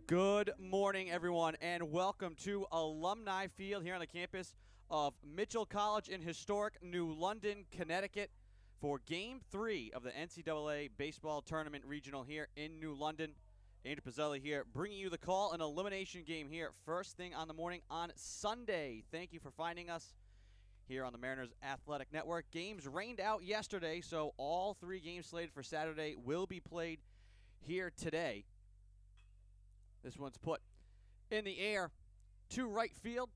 Good morning, everyone, and welcome to Alumni Field here on the campus of Mitchell College in historic New London, Connecticut for Game 3 of the NCAA Baseball Tournament Regional here in New London. Andrew Pizzelli here, bringing you the call, an elimination game here first thing on the morning on Sunday. Thank you for finding us here on the Mariners Athletic Network. Games rained out yesterday, so all 3 games slated for Saturday will be played here today. This one's put in the air to right field.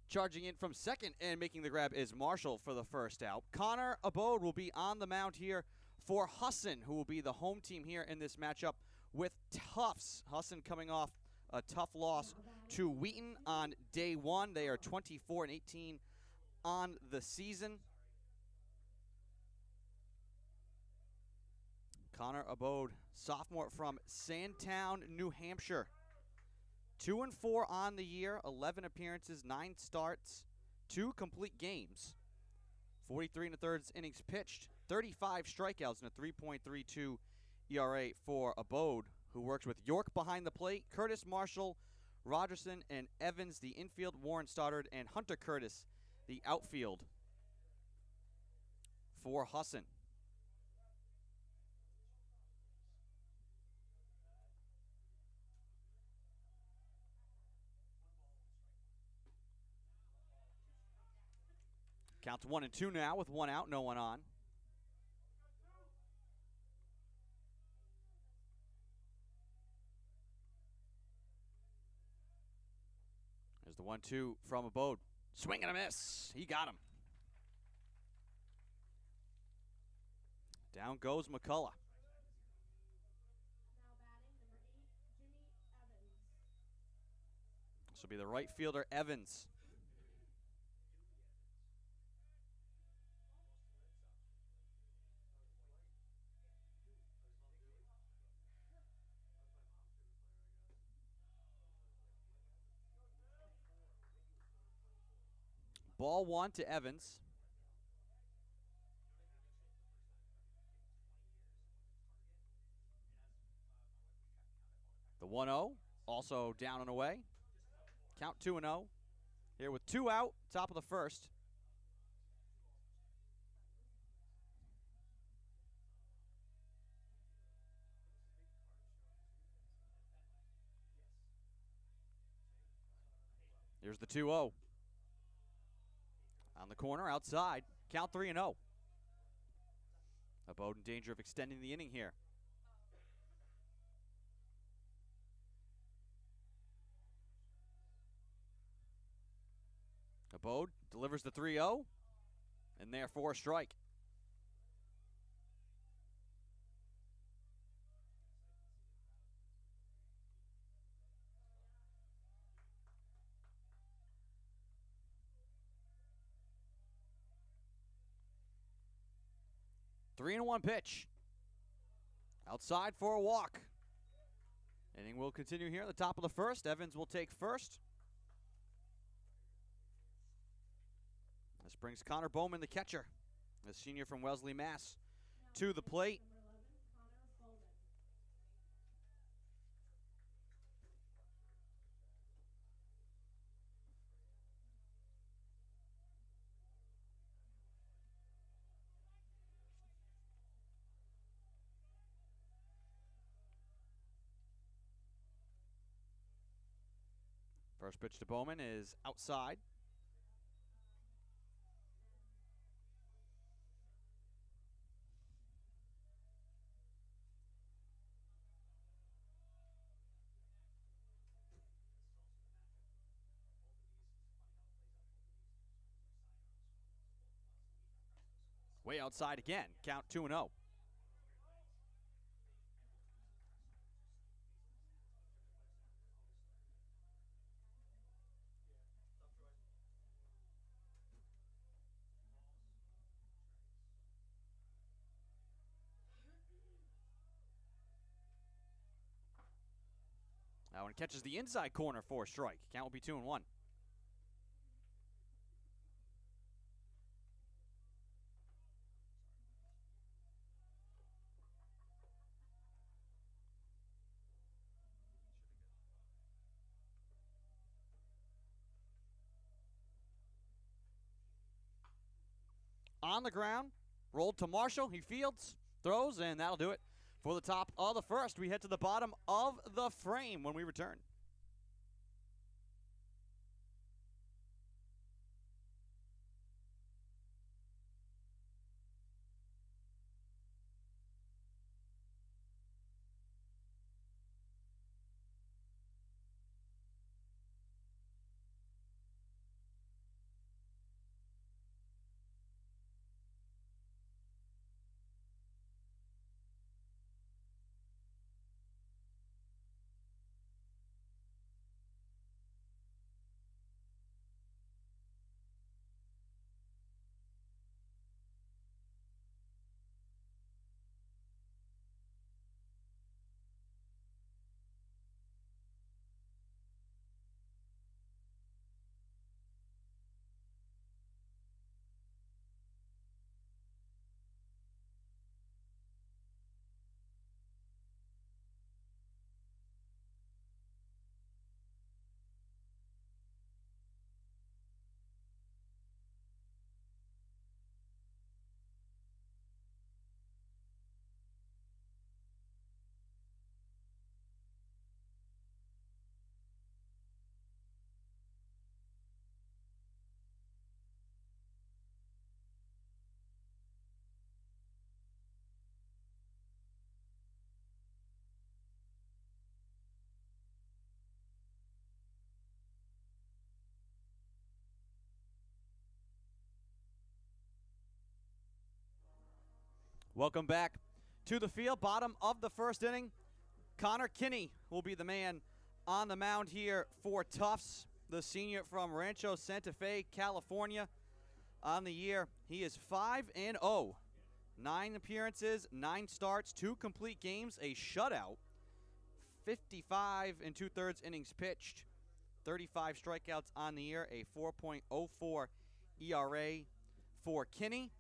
Charging in from second and making the grab is Marshall for the first out. Connor Abode will be on the mound here for Husson, who will be the home team here in this matchup with Tufts. Husson coming off a tough loss to Wheaton on day 1. They are 24-18 on the season. Connor Abode, sophomore from Sandtown, New Hampshire. 2-4 on the year, 11 appearances, 9 starts, 2 complete games. 43 1/3 innings pitched, 35 strikeouts, and a 3.32 ERA for Abode, who works with York behind the plate, Curtis Marshall, Rogerson, and Evans, the infield, Warren Stoddard, and Hunter Curtis, the outfield for Husson. Counts 1-2 now with 1 out, no one on. There's the 1-2 from Abode. Swing and a miss. He got him. Down goes McCullough. This will be the right fielder, Evans. Ball 1 to Evans. The 1-0, also down and away. Count 2-0. Here with 2 out, top of the first. Here's the 2-0. On the corner, outside. Count 3-0. Abode in danger of extending the inning here. Abode delivers the 3-0, and therefore a strike. Three and 1 pitch. Outside for a walk. Inning will continue here at the top of the first. Evans will take first. This brings Connor Bowman, the catcher, a senior from Wellesley, Mass, to the plate. First pitch to Bowman is outside. Way outside again. Count 2-0. Now when catches the inside corner for a strike. Count will be 2-1. on the ground, rolled to Marshall. He fields, throws, and that'll do it for the top of the first. We head to the bottom of the frame when we return. Welcome back to the field. Bottom of the first inning. Connor Kinney will be the man on the mound here for Tufts, the senior from Rancho Santa Fe, California. On the year, he is 5-0. 9 appearances, 9 starts, 2 complete games, a shutout, 55 2/3 innings pitched, 35 strikeouts on the year, a 4.04 ERA for Kinney.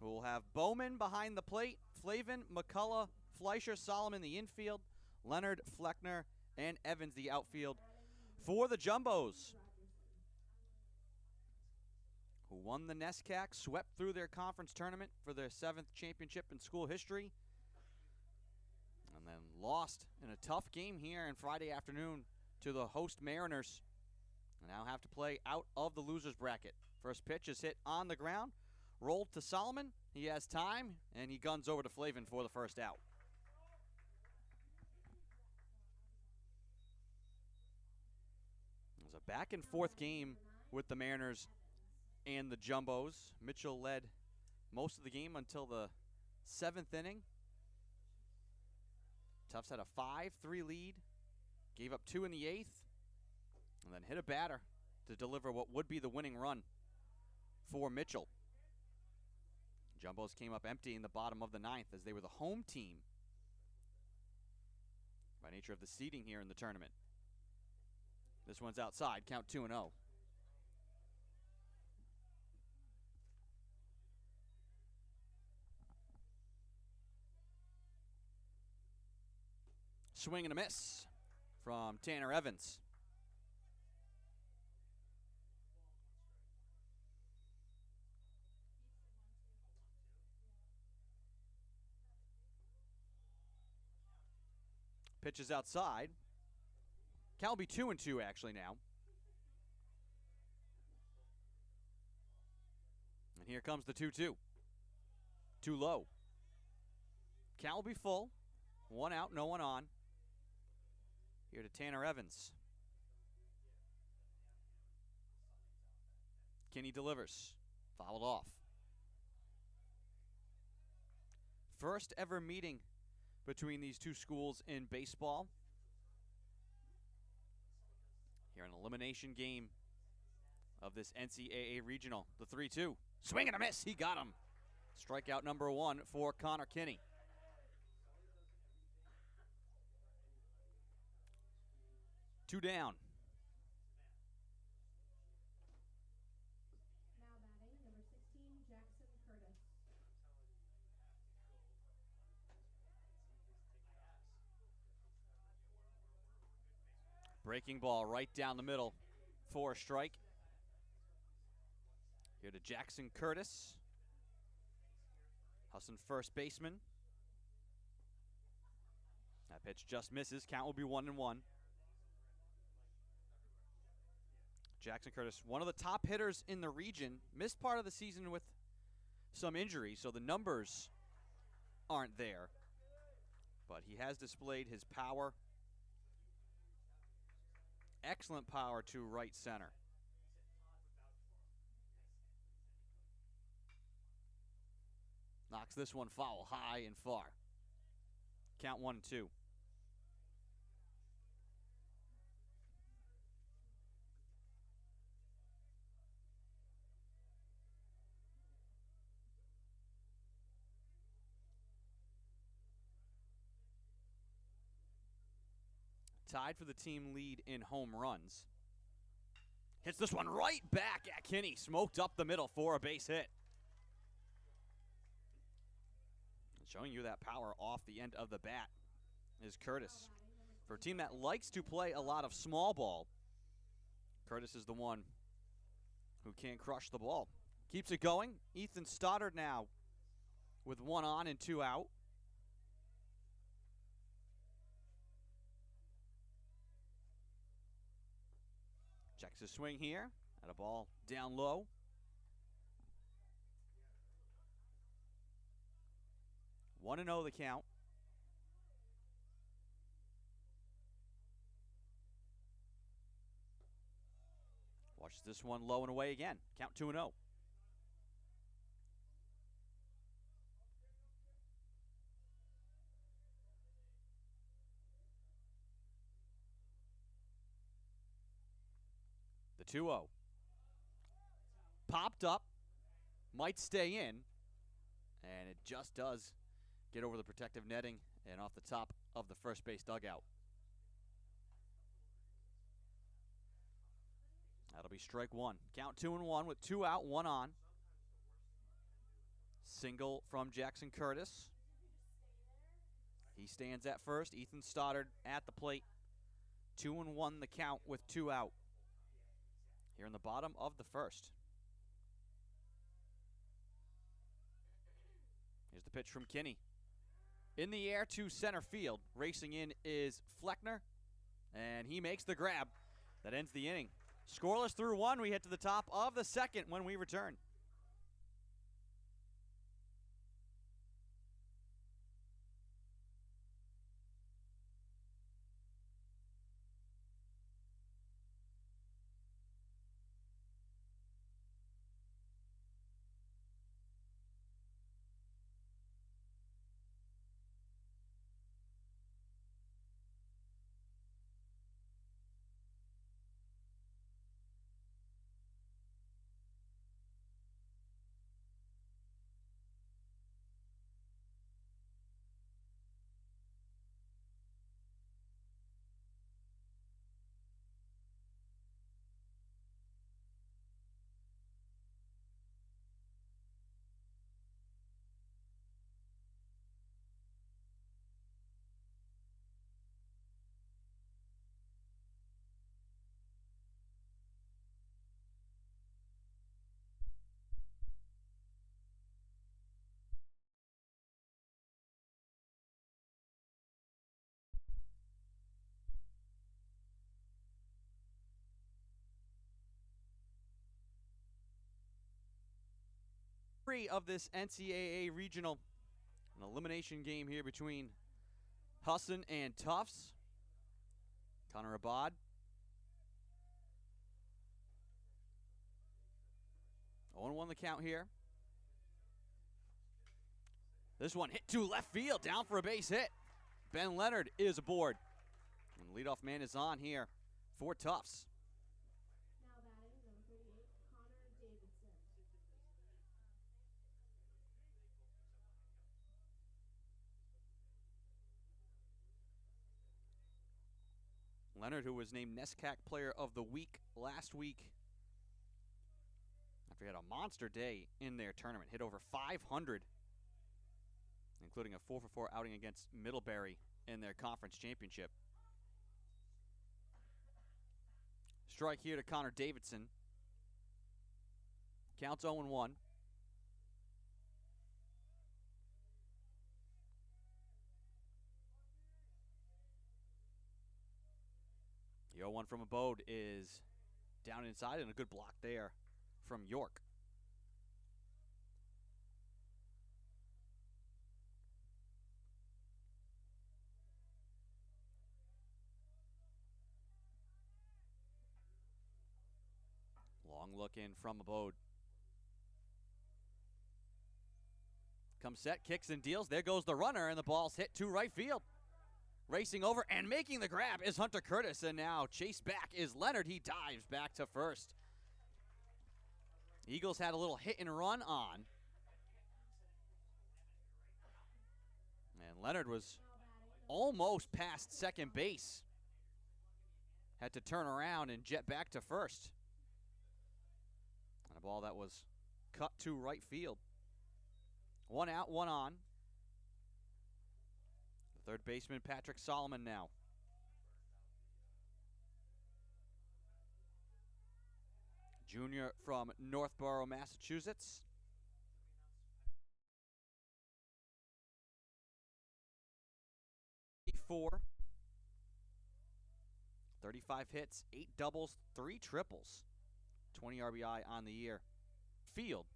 We'll have Bowman behind the plate, Flavin, McCullough, Fleischer, Solomon the infield, Leonard, Fleckner, and Evans the outfield for the Jumbos, who won the NESCAC, swept through their conference tournament for their 7th championship in school history, and then lost in a tough game here on Friday afternoon to the host Mariners. And now have to play out of the loser's bracket. First pitch is hit on the ground, rolled to Solomon. He has time, and he guns over to Flavin for the first out. It was a back-and-forth game with the Mariners and the Jumbos. Mitchell led most of the game until the 7th inning. Tufts had a 5-3 lead, gave up 2 in the 8th, and then hit a batter to deliver what would be the winning run for Mitchell. Jumbos came up empty in the bottom of the 9th as they were the home team by nature of the seeding here in the tournament. This one's outside, count 2-0. Swing and a miss from Tanner Evans. Pitch is outside. Cal will be 2-2 actually now. And here comes the 2-2. Too low. Cal will be full. 1 out, no one on. Here to Tanner Evans. Kinney delivers. Fouled off. First ever meeting between these two schools in baseball. Here an elimination game of this NCAA regional. The 3-2. Swing and a miss. He got him. Strikeout number 1 for Connor Kinney. Two down. Now batting, number 16, Jackson Curtis. Breaking ball right down the middle for a strike. Here to Jackson Curtis. Husson first baseman. That pitch just misses. Count will be 1-1. Jackson Curtis, one of the top hitters in the region, missed part of the season with some injury, so the numbers aren't there. But he has displayed his power. Excellent power to right center. Knocks this one foul high and far. Count 1-2. Tied for the team lead in home runs. Hits this one right back at Kinney. Smoked up the middle for a base hit. Showing you that power off the end of the bat is Curtis. For a team that likes to play a lot of small ball, Curtis is the one who can crush the ball. Keeps it going. Ethan Stoddard now with 1 on and 2 out. Checks his swing here at a ball down low. One and 0 the count. Watches this one low and away again. Count 2-0. The 2-0. Popped up. Might stay in. And it just does get over the protective netting and off the top of the first base dugout. That'll be strike one. Count 2-1 with 2 out, 1 on. Single from Jackson Curtis. He stands at first. Ethan Stoddard at the plate. 2-1 the count with 2 out. Here in the bottom of the first. Here's the pitch from Kinney. In the air to center field. Racing in is Fleckner. And he makes the grab. That ends the inning. Scoreless through 1. We head to the top of the second when we return. Of this NCAA regional, an elimination game here between Husson and Tufts. Connor Abad. 0-1 the count here. This one hit to left field, down for a base hit. Ben Leonard is aboard. And the leadoff man is on here for Tufts. Now batting, number 38, Connor Davidson. Leonard, who was named NESCAC Player of the Week last week, after he had a monster day in their tournament, hit over 500, including a 4-for-4 outing against Middlebury in their conference championship. Strike here to Connor Davidson. Counts 0-1. The 0-1 from Abode is down inside, and a good block there from York. Long look in from Abode. Comes set, kicks and deals. There goes the runner, and the ball's hit to right field. Racing over and making the grab is Hunter Curtis, and now chased back is Leonard. He dives back to first. Eagles had a little hit and run on. And Leonard was almost past second base. Had to turn around and jet back to first. And a ball that was cut to right field. 1 out, 1 on. The third baseman, Patrick Solomon now. Junior from Northborough, Massachusetts. Four. 35 hits, 8 doubles, 3 triples. 20 RBI on the year. Field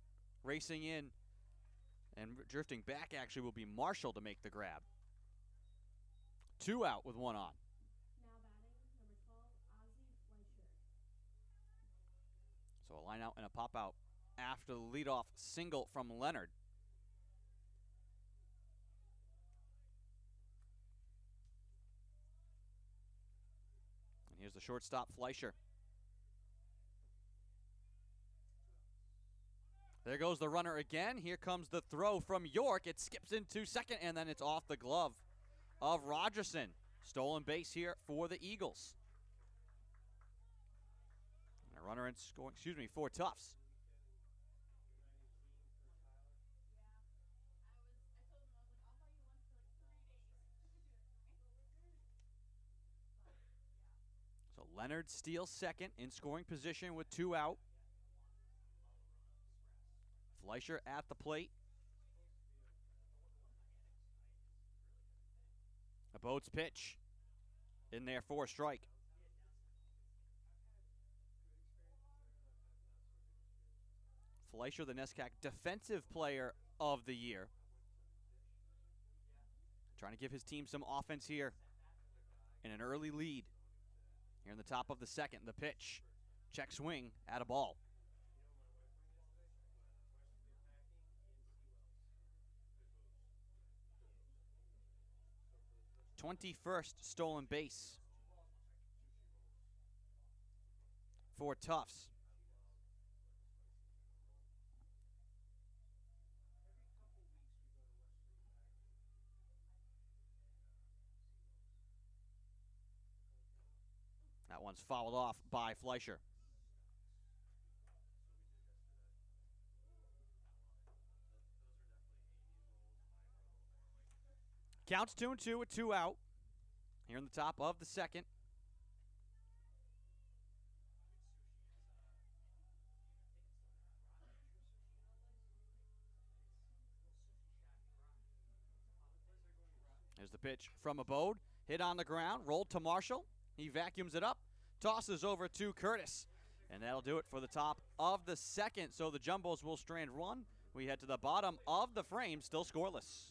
racing in and drifting back actually will be Marshall to make the grab. 2 out with 1 on. Now batting, number 12, Ozzie Fleischer. So a line out and a pop out after the leadoff single from Leonard. And here's the shortstop, Fleischer. There goes the runner again. Here comes the throw from York. It skips into second, and then it's off the glove of Rogerson. Stolen base here for the Eagles. And a runner in scoring, for Tufts. So Leonard steals second in scoring position with 2 out. Fleischer at the plate. Abode's pitch in there for a strike. Fleischer, the NESCAC Defensive Player of the Year. Trying to give his team some offense here in an early lead. Here in the top of the second, the pitch. Check swing at a ball. 21st stolen base for Tufts. That one's fouled off by Fleischer. Counts 2-2 with 2 out. Here in the top of the second. There's the pitch from Abode. Hit on the ground, rolled to Marshall. He vacuums it up, tosses over to Curtis. And that'll do it for the top of the second. So the Jumbos will strand run. We head to the bottom of the frame, still scoreless.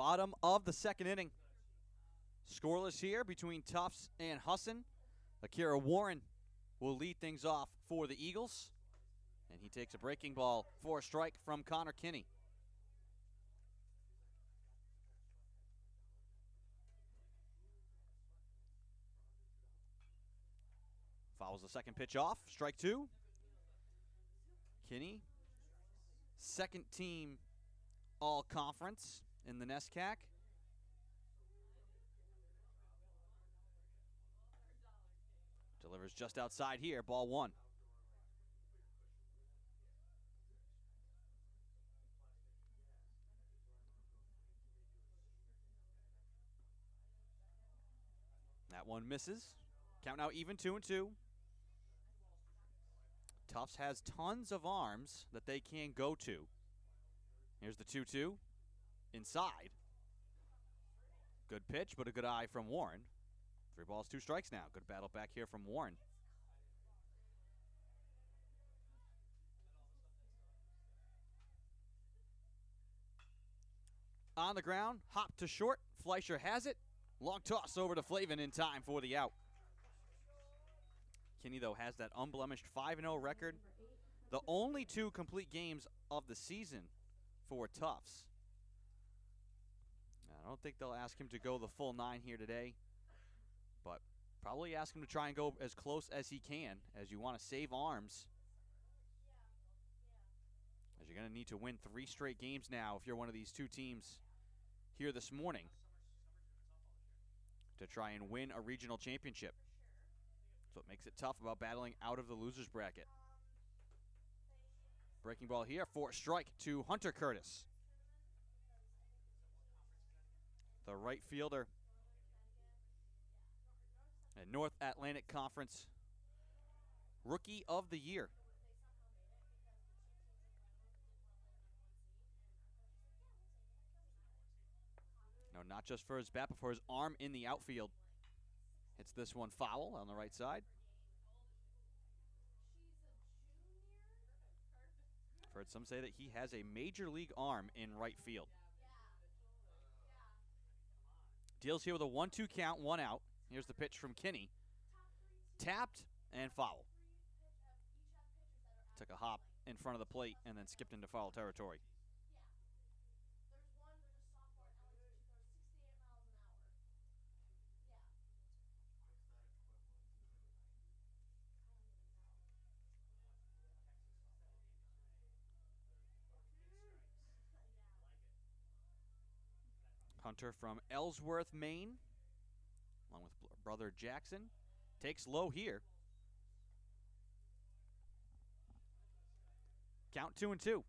Bottom of the second inning. Scoreless here between Tufts and Husson. Akira Warren will lead things off for the Eagles. And he takes a breaking ball for a strike from Connor Kinney. Fouls the second pitch off. Strike two. Kinney, second team all-conference in the NESCAC. Delivers just outside here, ball one. That one misses. Count now even 2-2. Tufts has tons of arms that they can go to. Here's the 2-2. Inside. Good pitch, but a good eye from Warren. 3 balls, 2 strikes now. Good battle back here from Warren. On the ground, hop to short. Fleischer has it. Long toss over to Flavin in time for the out. Kinney, though, has that unblemished 5-0 record. The only 2 complete games of the season for Tufts. I don't think they'll ask him to go the full 9 here today, but probably ask him to try and go as close as he can, as you want to save arms. As you're going to need to win 3 straight games now if you're one of these 2 teams here this morning to try and win a regional championship. So it makes it tough about battling out of the loser's bracket. Breaking ball here for a strike to Hunter Curtis. The right fielder and North Atlantic Conference Rookie of the Year. No, not just for his bat, but for his arm in the outfield. Hits this one foul on the right side. I've heard some say that he has a major league arm in right field. Deals here with a 1-2 count, 1 out. Here's the pitch from Kinney. Tapped and foul. Took a hop in front of the plate and then skipped into foul territory. Hunter from Ellsworth, Maine, along with brother Jackson. Takes low here. Count 2-2.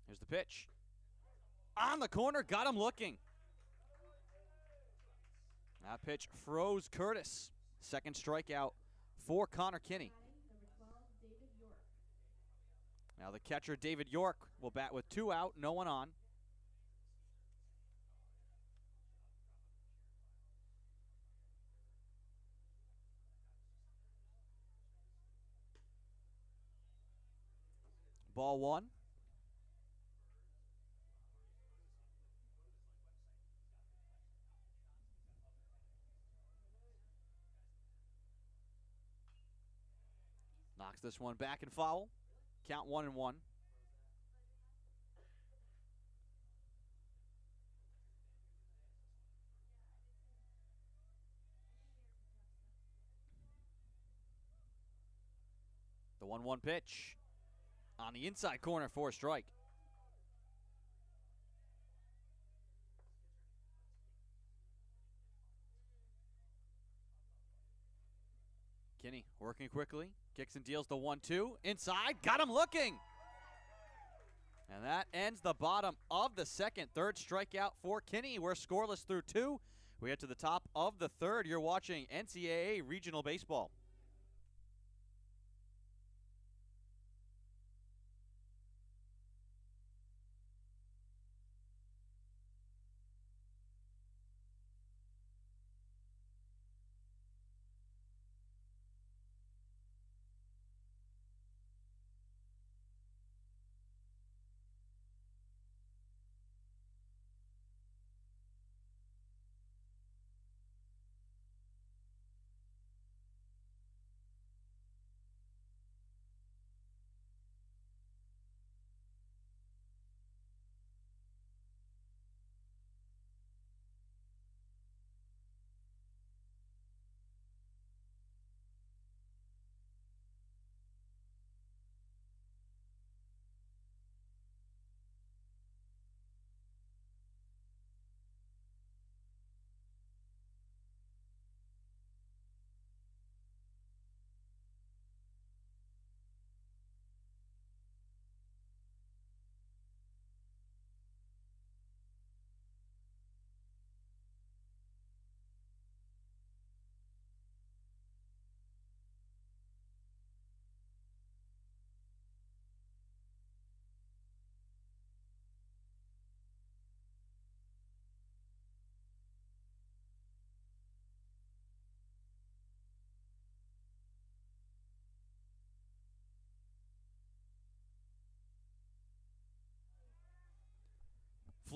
Here's the pitch. On the corner, got him looking. That pitch froze Curtis. Second strikeout for Connor Kinney. Now the catcher, David York, will bat with 2 out, no one on. Ball 1. Knocks this one back and foul. Count 1-1. The 1-1 pitch on the inside corner for a strike. Kinney working quickly. Kicks and deals the 1-2. Inside. Got him looking. And that ends the bottom of the second. Third strikeout for Kinney. We're scoreless through 2. We head to the top of the third. You're watching NCAA Regional Baseball.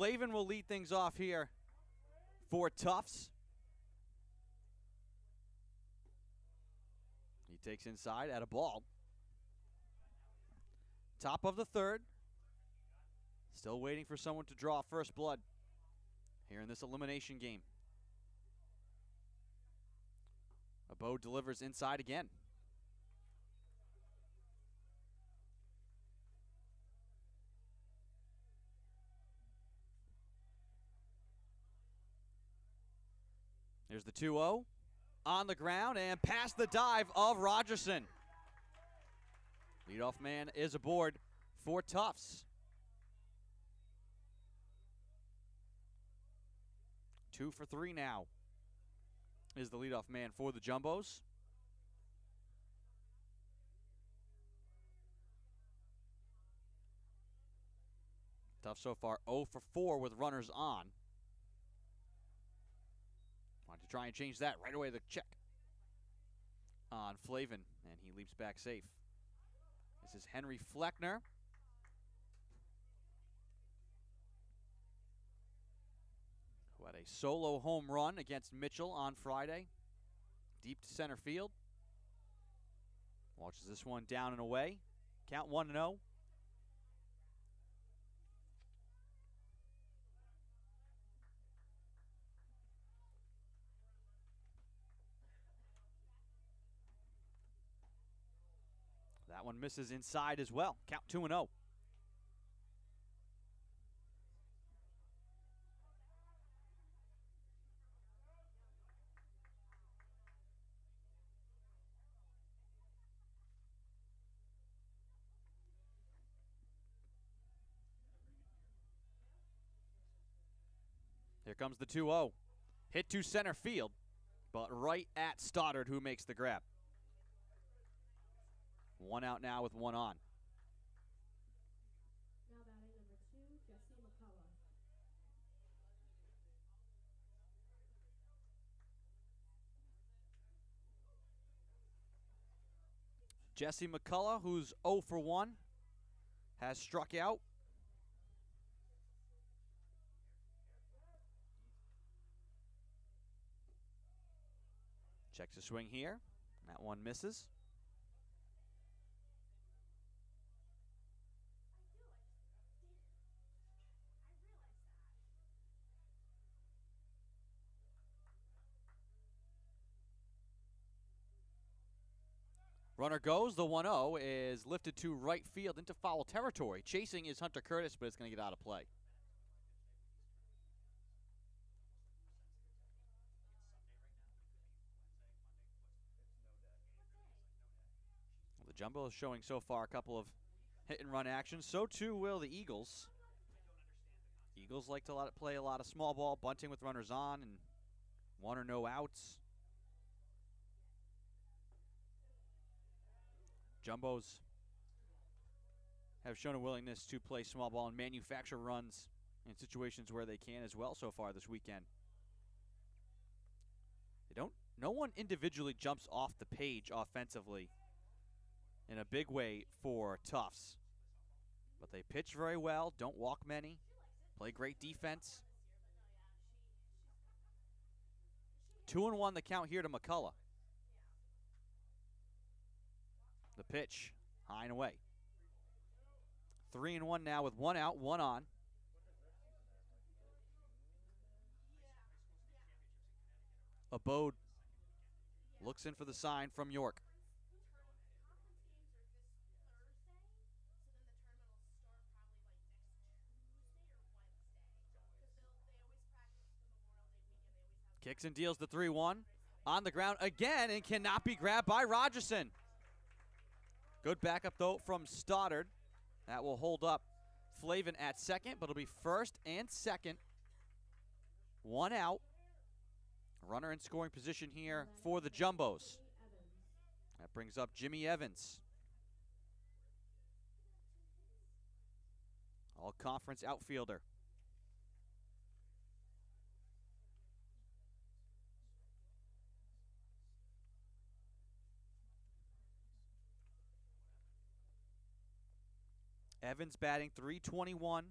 Flavin will lead things off here for Tufts. He takes inside at a ball. Top of the third. Still waiting for someone to draw first blood here in this elimination game. Abode delivers inside again. There's the 2-0 on the ground and past the dive of Rogerson. Leadoff man is aboard for Tufts. 2 for 3 now is the leadoff man for the Jumbos. Tufts so far 0 for 4 with runners on. Want to try and change that right away. The check on Flavin, and he leaps back safe. This is Henry Fleckner. Who had a solo home run against Mitchell on Friday. Deep to center field. Watches this one down and away. Count 1-0. That one misses inside as well. Count 2-0. Here comes the 2-0. Hit to center field, but right at Stoddard, who makes the grab. One out now with one on. Now batting number 2, Jesse McCullough. Jesse McCullough, who's 0 for 1, has struck out. Checks a swing here. That one misses. Runner goes. The 1-0 is lifted to right field into foul territory. Chasing is Hunter Curtis, but it's going to get out of play. Well, the Jumbo is showing so far a couple of hit-and-run actions. So too will the Eagles. Eagles like to play a lot of small ball, bunting with runners on, and 1 or no outs. Jumbos have shown a willingness to play small ball and manufacture runs in situations where they can as well so far this weekend. No one individually jumps off the page offensively in a big way for Tufts. But they pitch very well, don't walk many, play great defense. 2-1 the count here to McCullough. The pitch, high and away. 3-1 now with 1 out, 1 on. Abode looks in for the sign from York. Kicks and deals the 3-1. On the ground again and cannot be grabbed by Rogerson. Good backup, though, from Stoddard. That will hold up Flavin at second, but it'll be first and second. 1 out. Runner in scoring position here for the Jumbos. That brings up Jimmy Evans. All-conference outfielder. Evans batting .321,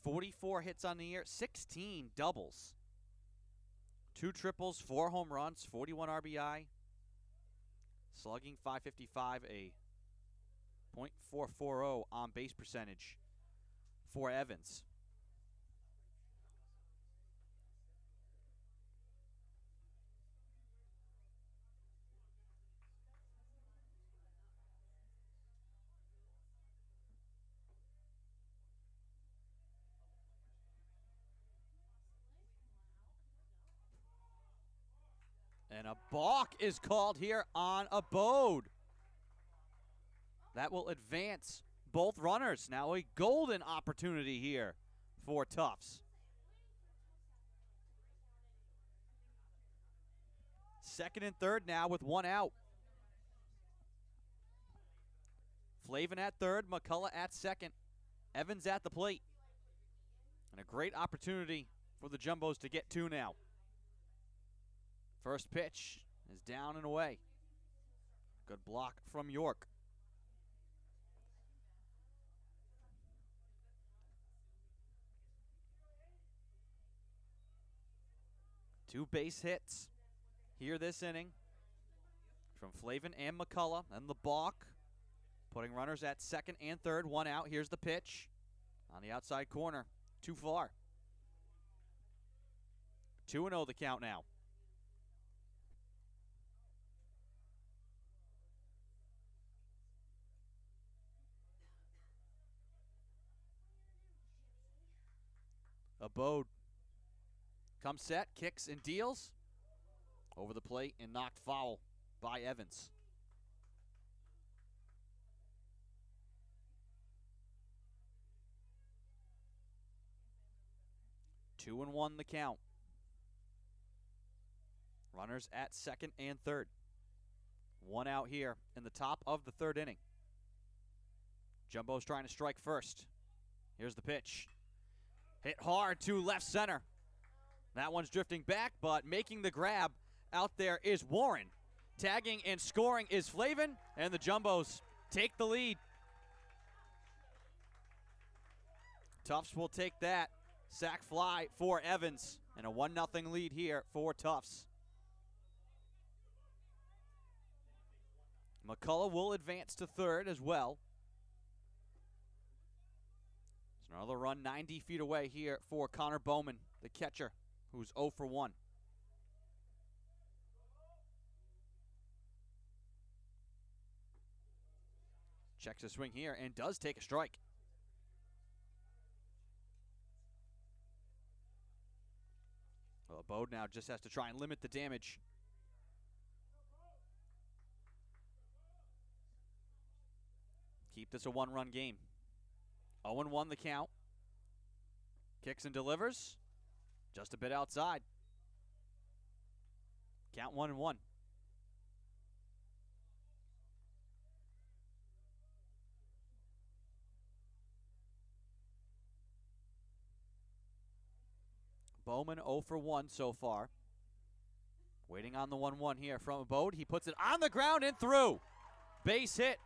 44 hits on the year, 16 doubles. 2 triples, 4 home runs, 41 RBI. Slugging .555, a .440 on base percentage for Evans. And a balk is called here on Abode. That will advance both runners. Now a golden opportunity here for Tufts. Second and third now with 1 out. Flavin at third, McCullough at second, Evans at the plate. And a great opportunity for the Jumbos to get 2 now. First pitch is down and away. Good block from York. Two base hits here this inning from Flavin and McCullough, and the balk, putting runners at second and third. 1 out. Here's the pitch on the outside corner. Too far. 2-0 the count now. Abode comes set, kicks and deals. Over the plate and knocked foul by Evans. Two and 1 the count. Runners at second and third. 1 out here in the top of the third inning. Jumbo's trying to strike first. Here's the pitch. Hit hard to left center. That one's drifting back, but making the grab out there is Warren. Tagging and scoring is Flavin, and the Jumbos take the lead. Tufts will take that. Sac fly for Evans, and a 1-0 lead here for Tufts. McCullough will advance to third as well. There's another run 90 feet away here for Connor Bowman, the catcher, who's 0 for 1. Checks a swing here and does take a strike. Well, Abode now just has to try and limit the damage. Keep this a 1-run game. 0-1 the count. Kicks and delivers. Just a bit outside. Count 1-1. Bowman 0 for 1 so far. Waiting on the 1-1 here from Abode. He puts it on the ground and through. Base hit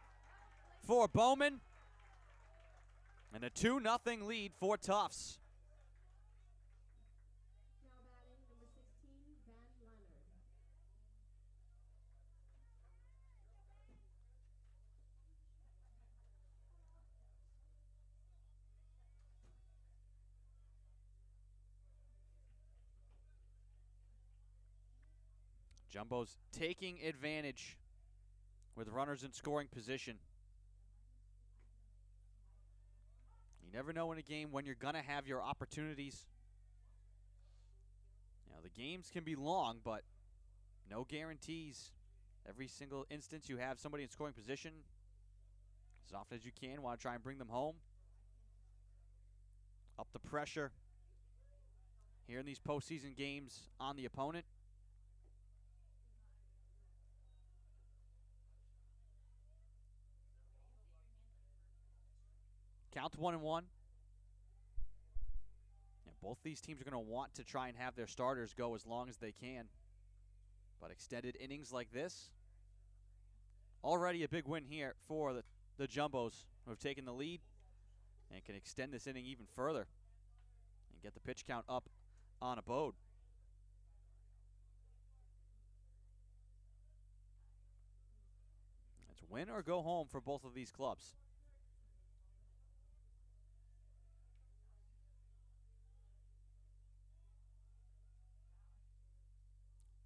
for Bowman. And a 2-0 lead for Tufts. Now batting number 16, Ben Leonard. Jumbo's taking advantage with runners in scoring position. You never know in a game when you're going to have your opportunities. You know, the games can be long, but no guarantees. Every single instance you have somebody in scoring position, as often as you can, want to try and bring them home. Up the pressure here in these postseason games on the opponent. Count to 1-1. Yeah, both these teams are going to want to try and have their starters go as long as they can. But extended innings like this, already a big win here for the Jumbos, who have taken the lead and can extend this inning even further. get the pitch count up on Abode. It's win or go home for both of these clubs.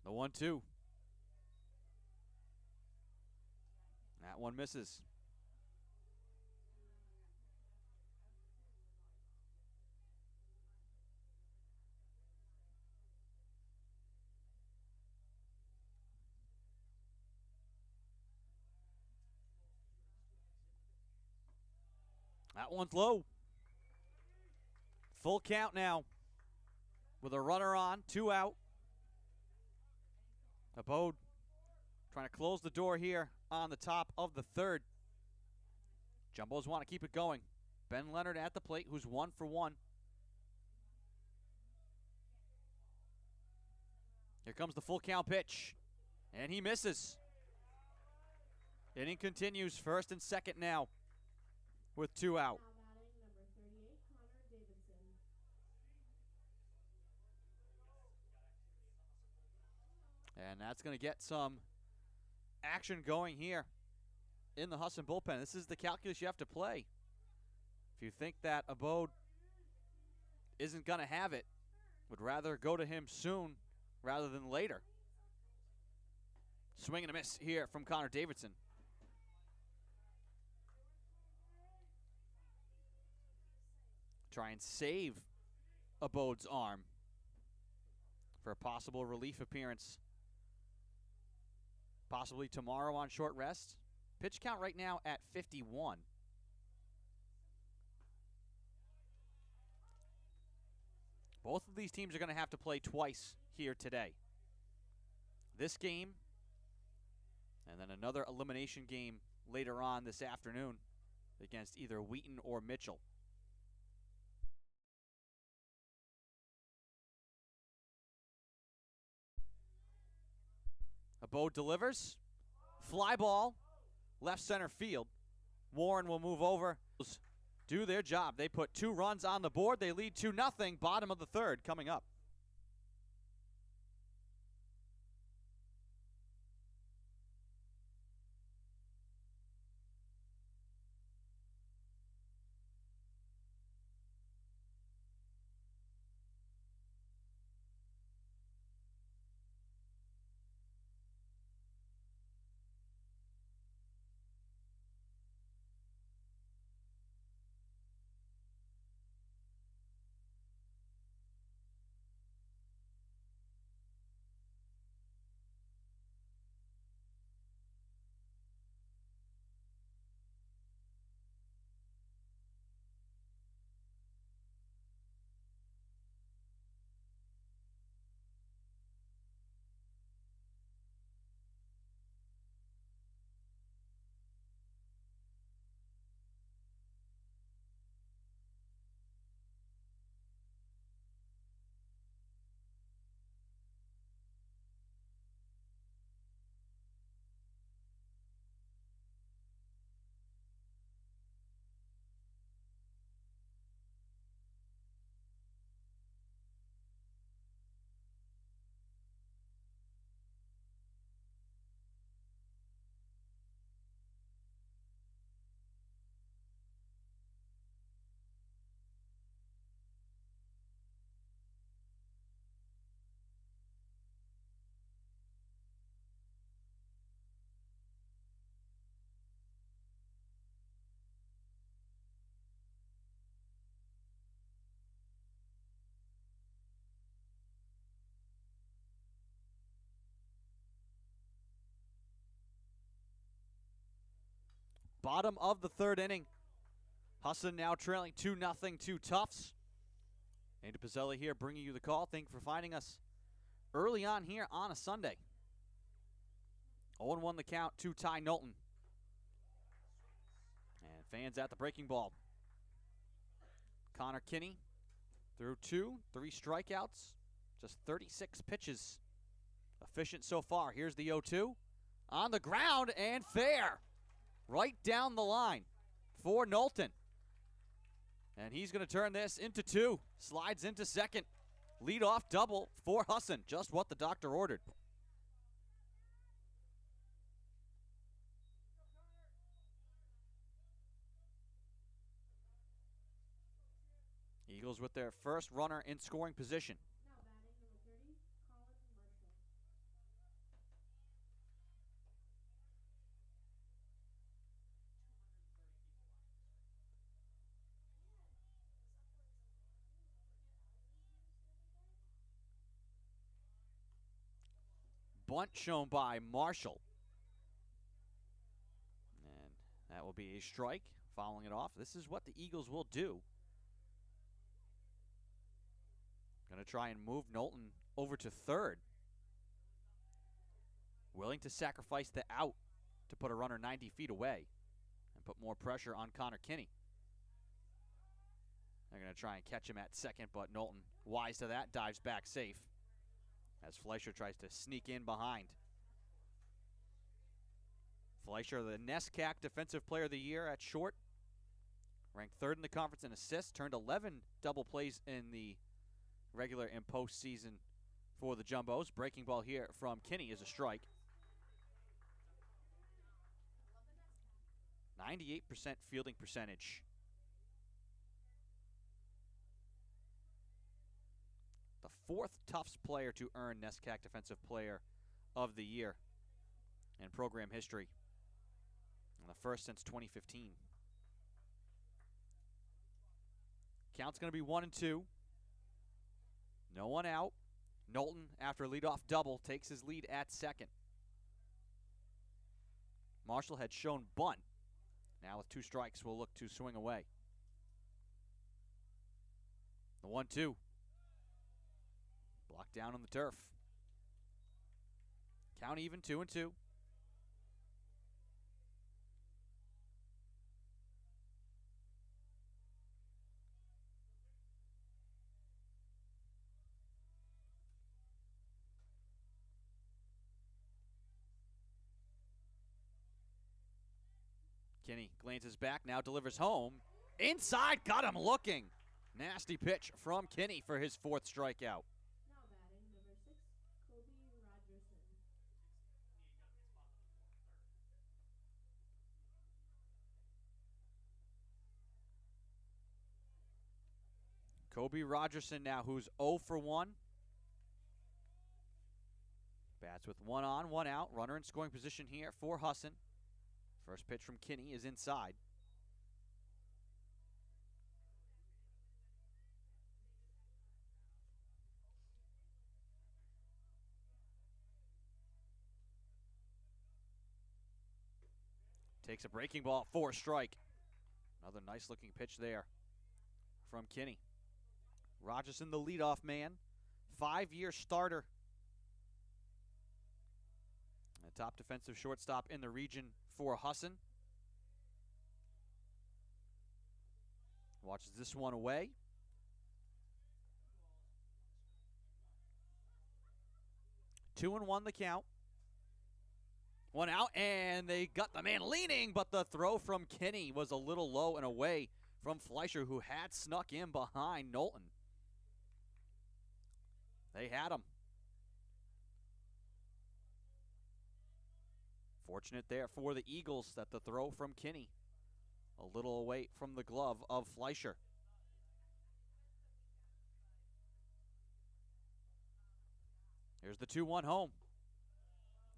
The 1-2. That one misses. That one's low. Full count now with a runner on, 2 out. Abode trying to close the door here on the top of the third. Jumbos want to keep it going. Ben Leonard at the plate, who's 1 for 1. Here comes the full count pitch, and he misses. Inning continues, first and second now with 2 out. Now batting number 38, Connor Davidson. And that's going to get some action going here in the Husson bullpen. This is the calculus you have to play. If you think that Abode isn't going to have it, would rather go to him soon rather than later. Swing and a miss here from Connor Davidson. Try and save Abode's arm for a possible relief appearance. Possibly tomorrow on short rest. Pitch count right now at 51. Both of these teams are going to have to play twice here today. This game and then another elimination game later on this afternoon against either Wheaton or Mitchell. Abode delivers. Fly ball. Left center field. Warren will move over. Do their job. They put 2 runs on the board. They lead 2-0. Bottom of the third coming up. Bottom of the third inning. Husson now trailing 2-0 to Tufts. Andy Pizzelli here bringing you the call. Thank you for finding us early on here on a Sunday. 0-1 the count to Ty Knowlton. And fans at the breaking ball. Connor Kinney through 2, 3 strikeouts, just 36 pitches. Efficient so far. Here's the 0-2. On the ground and fair. Right down the line for Knowlton. And he's going to turn this into 2. Slides into second. Lead-off double for Husson. Just what the doctor ordered. Eagles with their first runner in scoring position. Now batting number 30, Colin Marshall. Bunt shown by Marshall. And that will be a strike. Fouling it off. This is what the Eagles will do. Going to try and move Knowlton over to third. Willing to sacrifice the out to put a runner 90 feet away and put more pressure on Connor Kinney. They're going to try and catch him at second, but Knowlton, wise to that, dives back safe as Fleischer tries to sneak in behind. Fleischer, the NESCAC Defensive Player of the Year at short. Ranked third in the conference in assists, turned 11 double plays in the regular and postseason for the Jumbos. Breaking ball here from Kinney is a strike. 98% fielding percentage. The 4th Tufts player to earn NESCAC Defensive Player of the Year in program history. And the first since 2015. Count's going to be 1-2. No one out. Knowlton, after a leadoff double, takes his lead at second. Marshall had shown bunt. Now with 2 strikes, will look to swing away. The 1-2. Blocked down on the turf. Count even, 2-2. Kinney glances back, now delivers home. Inside, got him looking. Nasty pitch from Kinney for his 4th strikeout. Now batting number 6, Kobe Rogerson. Kobe Rogerson now, who's 0 for 1. Bats with 1 on, 1 out. Runner in scoring position here for Husson. First pitch from Kinney is inside. Takes a breaking ball for a strike. Another nice looking pitch there from Kinney. Rogerson, the leadoff man, 5-year starter. The top defensive shortstop in the region for Husson. Watches this one away. Two and one the count. 1 out, and they got the man leaning, but the throw from Kinney was a little low and away from Fleischer, who had snuck in behind Knowlton. They had him. Fortunate there for the Eagles that the throw from Kinney a little away from the glove of Fleischer. Here's the 2-1 home.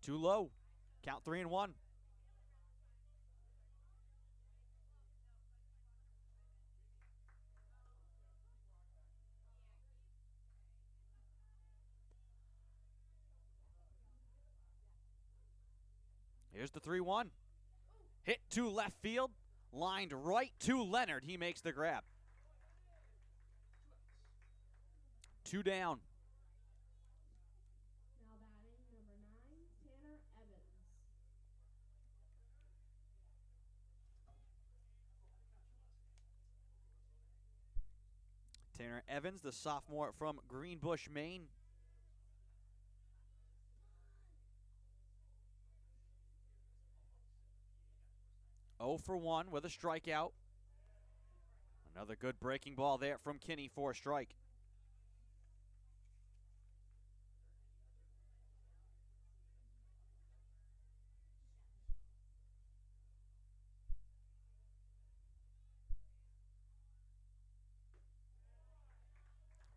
Too low. Count 3-1. Here's the 3-1. Hit to left field. Lined right to Leonard. He makes the grab. 2 down. Now batting number 9, Tanner Evans. Tanner Evans, the sophomore from Greenbush, Maine. Oh for 1 with a strikeout. Another good breaking ball there from Kinney for a strike.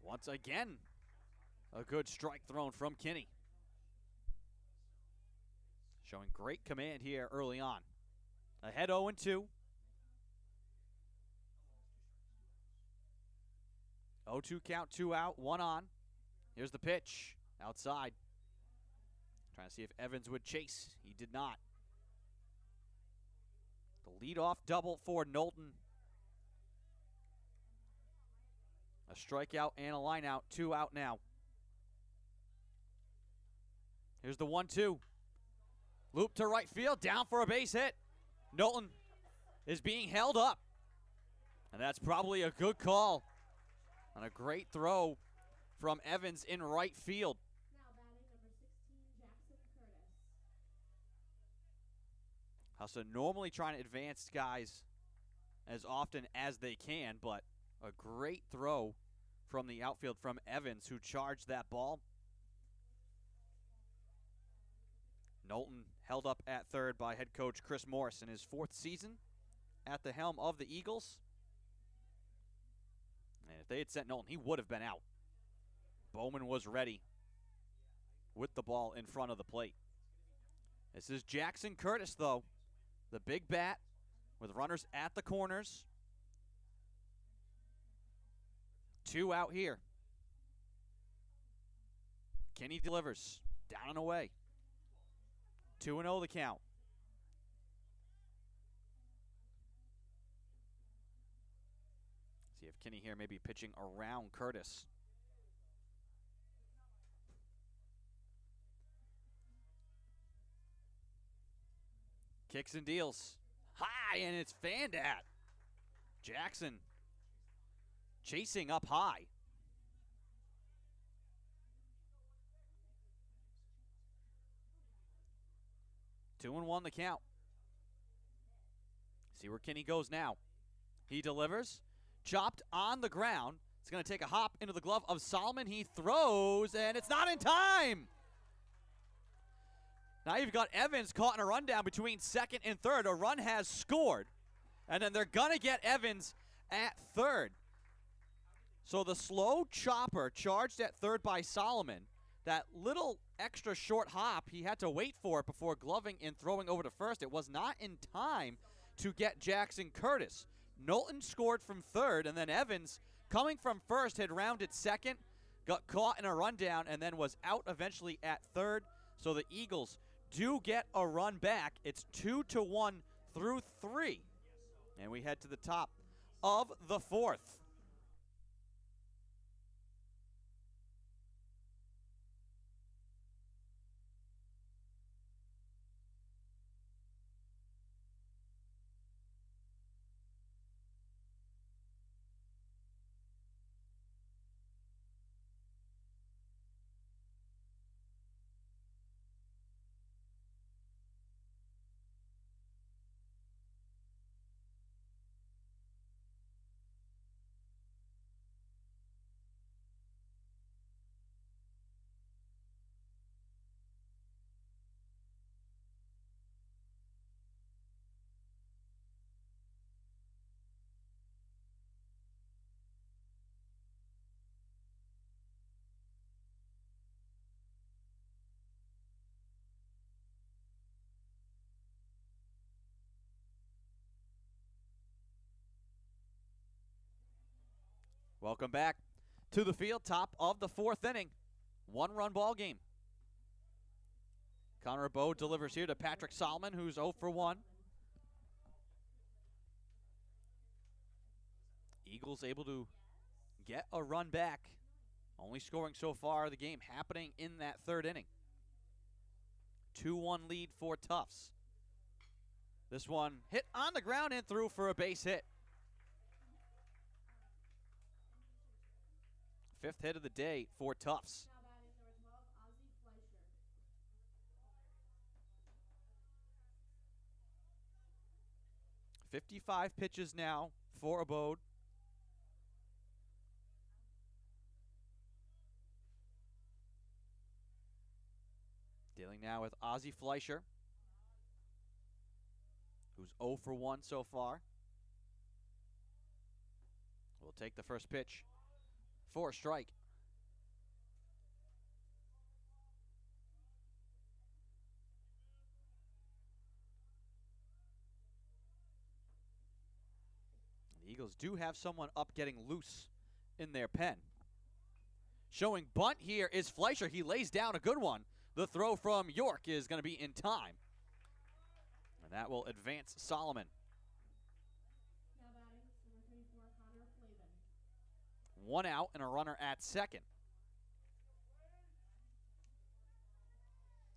Once again, a good strike thrown from Kinney. Showing great command here early on. Ahead 0-2. 0-2 count, 2 out, 1 on. Here's the pitch, outside. Trying to see if Evans would chase. He did not. The leadoff double for Knowlton. A strikeout and a line out, 2 out now. Here's the 1-2. Loop to right field, down for a base hit. Knowlton is being held up. And that's probably a good call. And a great throw from Evans in right field. Now batting number 16, Jackson Curtis. Husson normally trying to advance guys as often as they can, but a great throw from the outfield from Evans, who charged that ball. Knowlton held up at third by head coach Chris Morris in his 4th season at the helm of the Eagles. And if they had sent Knowlton, he would have been out. Bowman was ready with the ball in front of the plate. This is Jackson Curtis, though. The big bat with runners at the corners. 2 out here. Kinney delivers. Down and away. 2-0 the count. See if Kinney here may be pitching around Curtis. Kicks and deals. High, and it's fanned at. Jackson chasing up high. Two and one the count. See where Kinney goes now. He delivers. Chopped on the ground. It's going to take a hop into the glove of Solomon. He throws, and it's not in time. Now you've got Evans caught in a rundown between second and third. A run has scored, and then they're going to get Evans at third. So the slow chopper charged at third by Solomon. That little extra short hop, he had to wait for it before gloving and throwing over to first. It was not in time to get Jackson Curtis. Knowlton scored from third, and then Evans, coming from first, had rounded second, got caught in a rundown, and then was out eventually at third. So the Eagles do get a run back. It's 2-1 through 3. And we head to the top of the 4th. Welcome back to the field, top of the 4th inning. 1-run ball game. Connor Bowe delivers here to Patrick Solomon, who's 0 for 1. Eagles able to get a run back. Only scoring so far of the game happening in that 3rd inning. 2-1 lead for Tufts. This one hit on the ground and through for a base hit. 5th hit of the day for Tufts. Now batting number 12, Ozzie Fleischer. 55 pitches now for Abode. Dealing now with Ozzie Fleischer, who's 0 for 1 so far. Will take the first pitch for a strike. The Eagles do have someone up getting loose in their pen. Showing bunt here is Fleischer. He lays down a good one. The throw from York is going to be in time. And that will advance Solomon. Now batting, number 34, Connor Flavin. 1 out and a runner at second.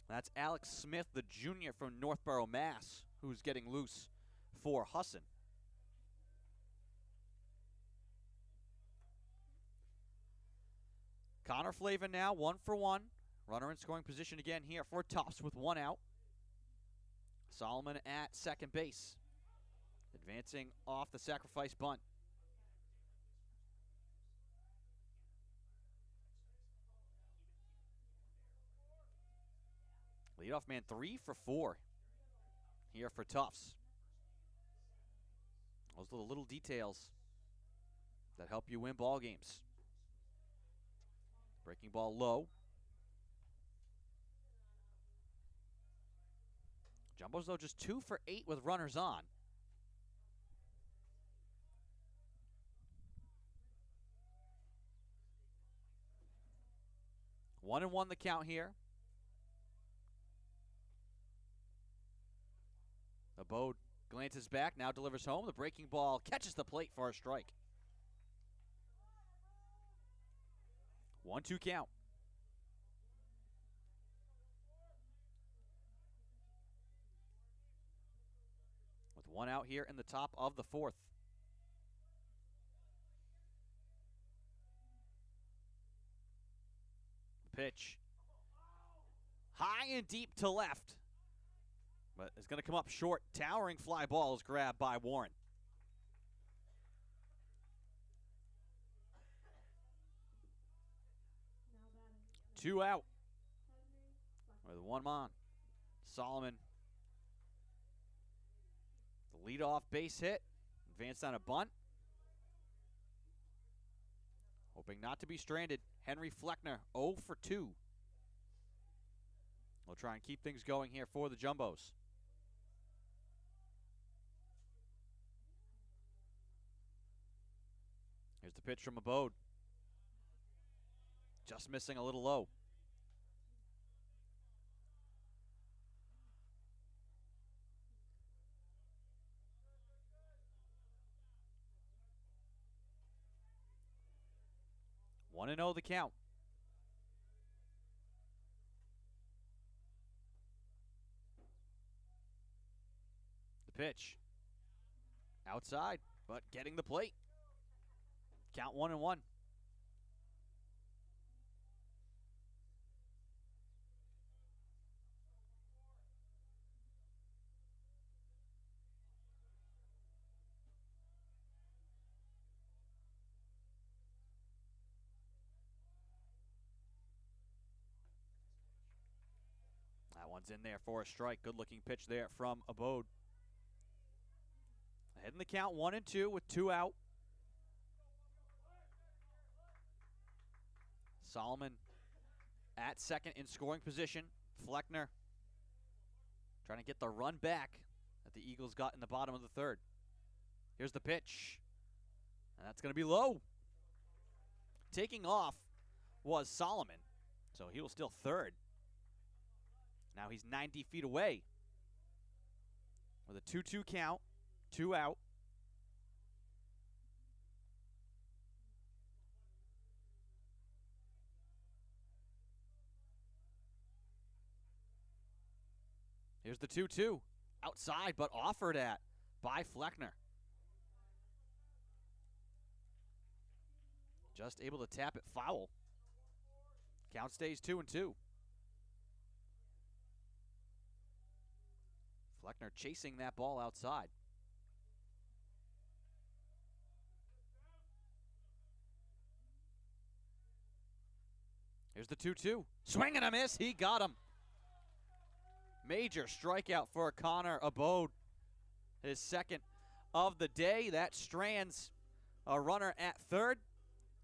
That's Alex Smith, the junior from Northborough, Mass., who's getting loose for Husson. Connor Flavin now 1 for 1. Runner in scoring position again here for Tufts with 1 out. Solomon at second base. Advancing off the sacrifice bunt. Leadoff man 3 for 4 here for Tufts. Those are the little details that help you win ball games. Breaking ball low. Jumbos, though, just 2 for 8 with runners on. One and one the count here. Abode glances back, now delivers home. The breaking ball catches the plate for a strike. 1-2 count. With 1 out here in the top of the 4th. Pitch. High and deep to left. But it's going to come up short. Towering fly ball is grabbed by Warren. Now batting, 2 out. Henry With 1 on. Solomon. The leadoff base hit. Advanced on a bunt. Hoping not to be stranded. Henry Fleckner 0 for 2. We'll try and keep things going here for the Jumbos. Here's the pitch from Abode. Just missing a little low. One and 0 the count. The pitch. Outside, but getting the plate. Count 1 and 1. That one's in there for a strike. Good looking pitch there from Abode. Ahead in the count 1 and 2 with 2 out. Solomon at second in scoring position. Fleckner trying to get the run back that the Eagles got in the bottom of the 3rd. Here's the pitch. And that's going to be low. Taking off was Solomon, so he will still 3rd. Now he's 90 feet away. With a 2-2 count, 2 out. Here's the 2-2. Outside, but offered at by Fleckner. Just able to tap it foul. Count stays 2-2. Fleckner chasing that ball outside. Here's the 2-2. Swing and a miss. He got him. Major strikeout for Connor Abode. His second of the day. That strands a runner at third.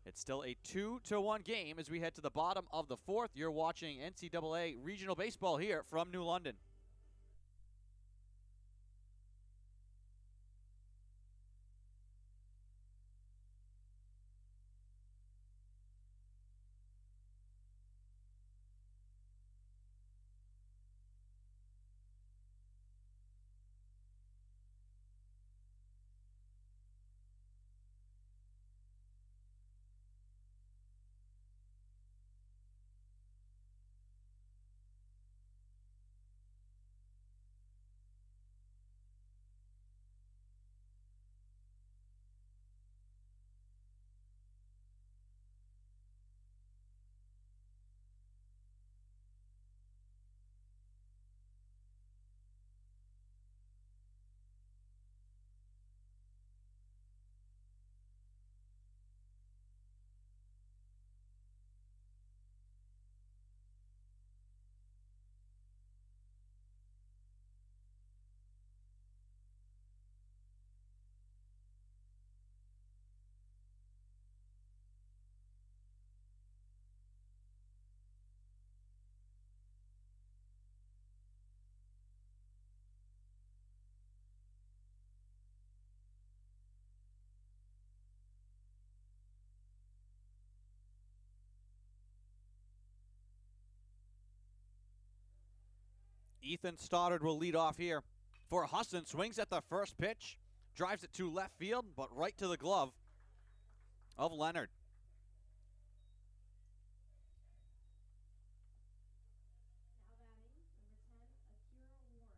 It's still a 2-1 game as we head to the bottom of the fourth. You're watching NCAA Regional Baseball here from New London. Ethan Stoddard will lead off here for Husson. Swings at the first pitch, drives it to left field, but right to the glove of Leonard. Now batting, number 10, Akira Warren.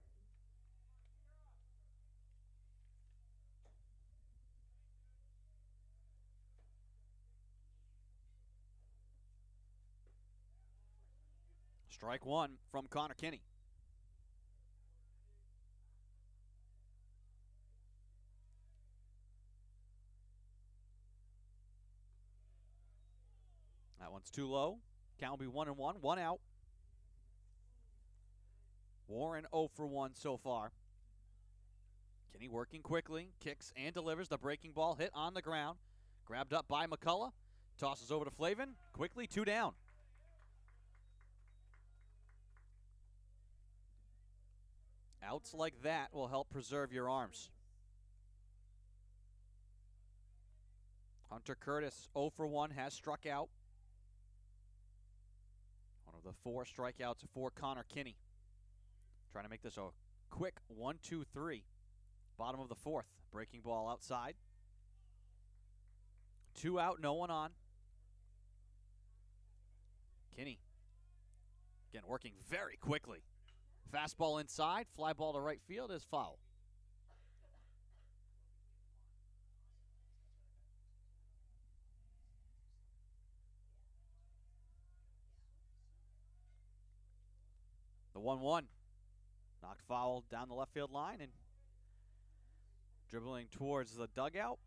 Strike one from Connor Kinney. That one's too low. Count will be 1-1, 1 out. Warren 0 for 1 so far. Kinney working quickly, kicks and delivers. The breaking ball hit on the ground. Grabbed up by McCullough. Tosses over to Flavin. Quickly, 2 down. Outs like that will help preserve your arms. Hunter Curtis 0 for 1 has struck out. One of the 4 strikeouts for Connor Kinney. Trying to make this a quick 1-2-3. Bottom of the fourth. Breaking ball outside. 2 out, no one on. Kinney, again, working very quickly. Fastball inside, fly ball to right field is foul. The 1-1. Knocked foul down the left field line and dribbling towards the dugout.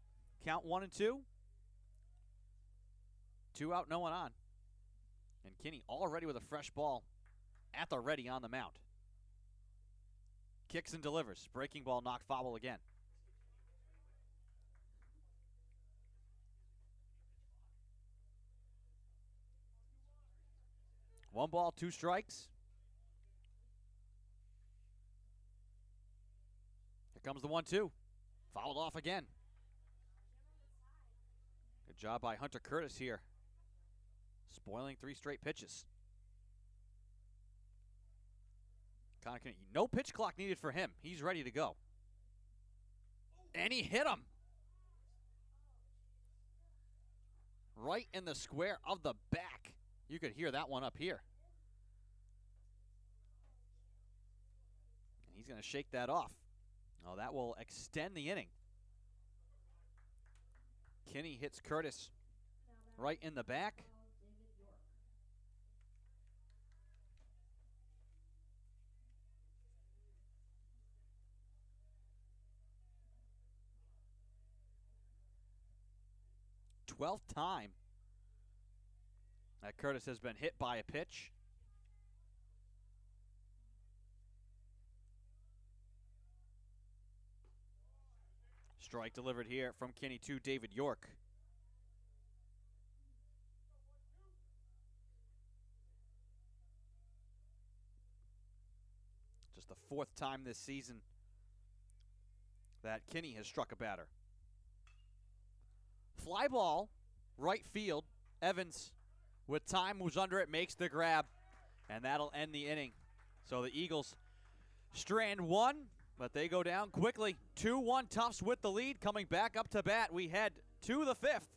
Count 1-2. 2 out, no one on. And Kinney already with a fresh ball at the ready on the mound. Kicks and delivers. Breaking ball knocked foul again. One ball, 2 strikes. Here comes the 1-2. Fouled off again. Good job by Hunter Curtis here. Spoiling 3 straight pitches. Connor Kinney, no pitch clock needed for him. He's ready to go. And he hit him. Right in the square of the back. You could hear that one up here. And he's going to shake that off. Oh, that will extend the inning. Kinney hits Curtis right in the back. 12th time that Curtis has been hit by a pitch. Strike delivered here from Kinney to David York. Just the fourth time this season that Kinney has struck a batter. Fly ball, right field. Evans, with time, moves under it, makes the grab, and that'll end the inning. So the Eagles strand one, but they go down quickly. 2-1 Tufts with the lead. Coming back up to bat, we head to the fifth.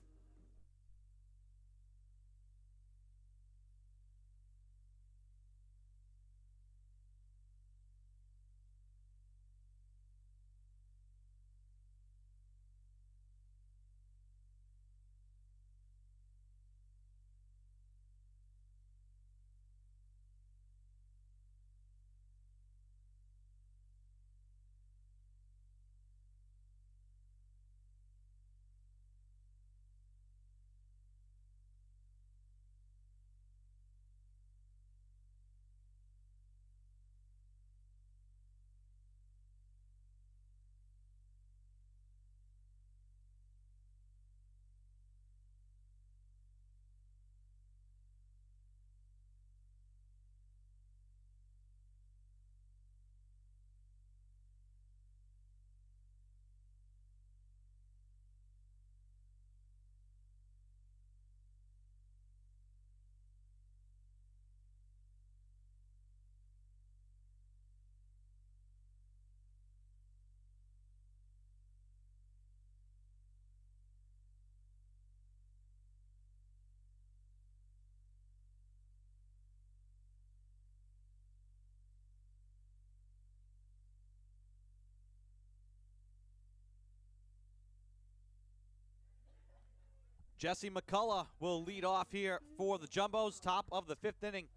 Jesse McCullough will lead off here for the Jumbos, top of the fifth inning.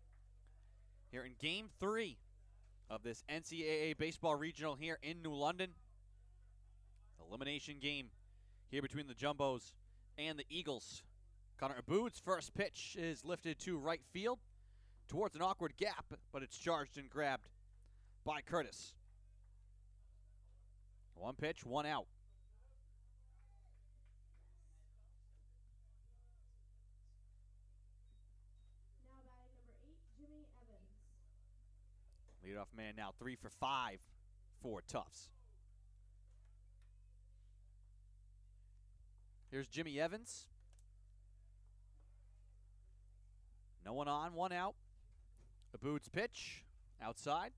Here in Game 3 of this NCAA Baseball Regional here in New London. Elimination game here between the Jumbos and the Eagles. Connor Aboud's first pitch is lifted to right field towards an awkward gap, but it's charged and grabbed by Curtis. One pitch, one out. Now batting number 8, Jimmy Evans. Leadoff man now 3 for 5 for Tufts. Here's Jimmy Evans. No one on, one out. Aboud's pitch, outside.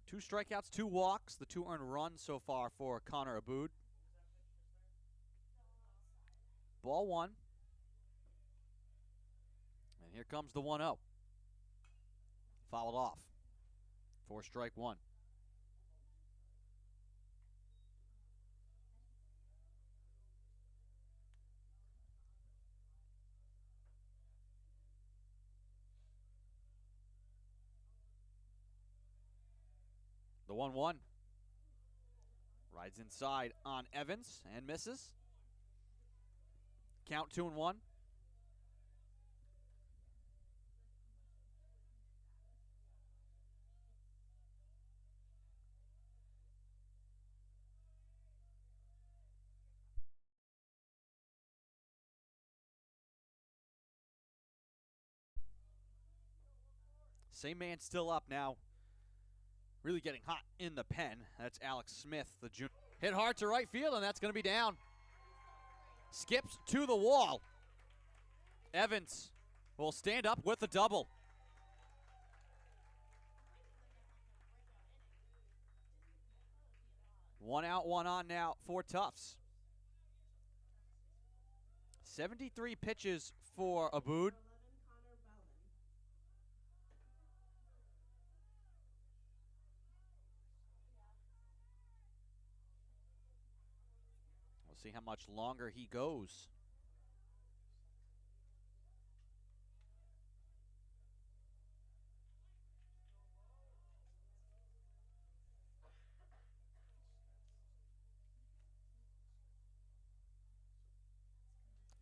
2 strikeouts, 2 walks, the 2 earned runs so far for Connor Aboud. Ball 1. And here comes the 1-0. Fouled off for strike 1. The 1-1. Rides inside on Evans and misses. Count 2-1. Same man still up now. Really getting hot in the pen. That's Alex Smith, the junior. Hit hard to right field, and that's going to be down. Skips to the wall. Evans will stand up with the double. One out, one on now for Tufts. 73 pitches for Aboud. We'll see how much longer he goes.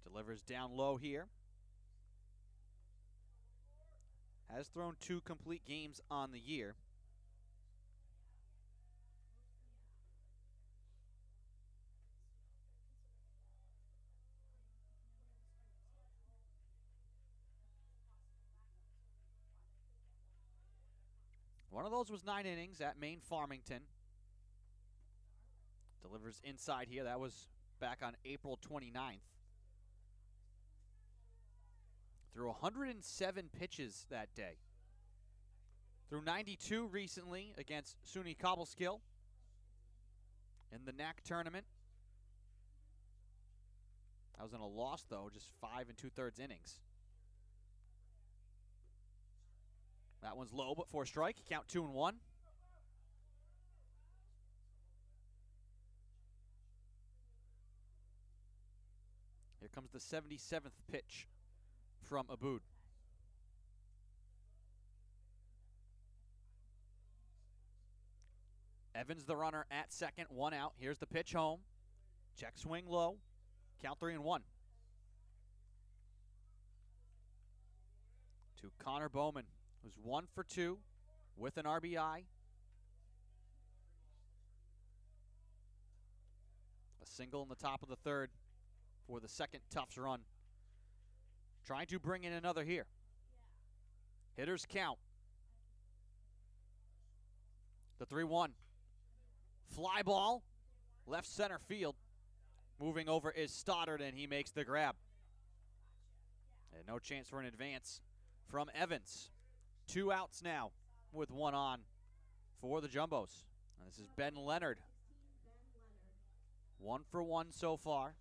Delivers down low here. Has thrown 2 complete games on the year. One of those was 9 innings at Maine Farmington. Delivers inside here. That was back on April 29th. Threw 107 pitches that day. Threw 92 recently against SUNY Cobleskill in the NAC tournament. That was in a loss, though, just 5 2/3 innings. That one's low, but for a strike. Count 2-1. Here comes the 77th pitch from Aboud. Evans the runner at second, 1 out. Here's the pitch home. Check swing low. Count 3-1. To Connor Bowman, who's 1 for 2 with an RBI. A single in the top of the third for the second Tufts run. Trying to bring in another here. Hitters count. The 3-1. Fly ball, left center field. Moving over is Stoddard, and he makes the grab. And no chance for an advance from Evans. 2 outs now with 1 on for the Jumbos. And this is Ben Leonard. 1 for 1 so far.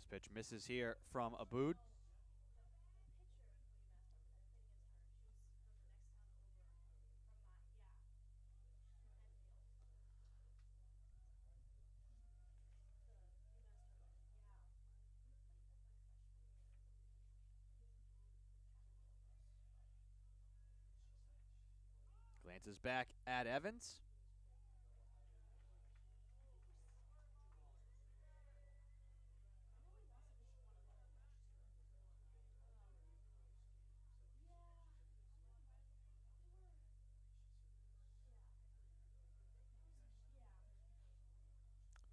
This pitch misses here from Aboud. Glances back at Evans.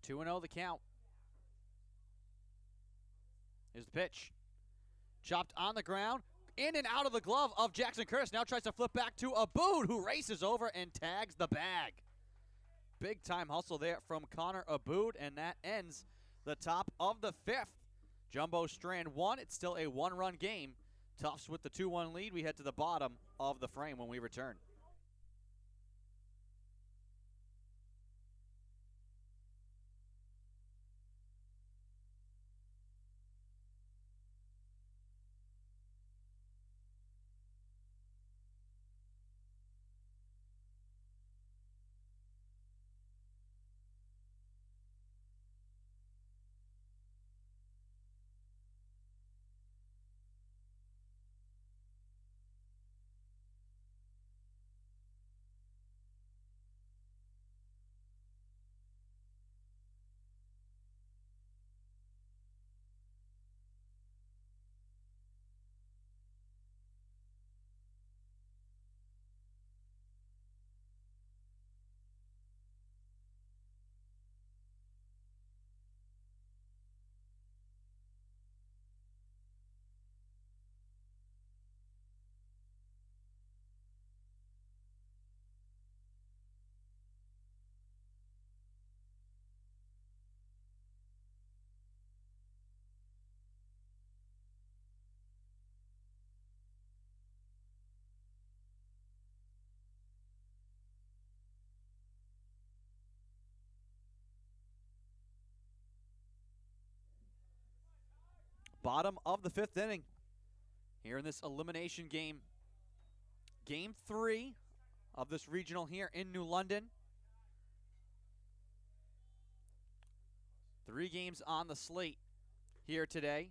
Two and 0 the count. Here's the pitch. Chopped on the ground. In and out of the glove of Jackson Curtis. Now tries to flip back to Aboud, who races over and tags the bag. Big time hustle there from Connor Aboud, and that ends the top of the 5th. Jumbo Strand 1. It's still a 1-run game. Tufts with the 2-1 lead. We head to the bottom of the frame when we return. Bottom of the 5th inning here in this elimination game. Game 3 of this regional here in New London. 3 games on the slate here today.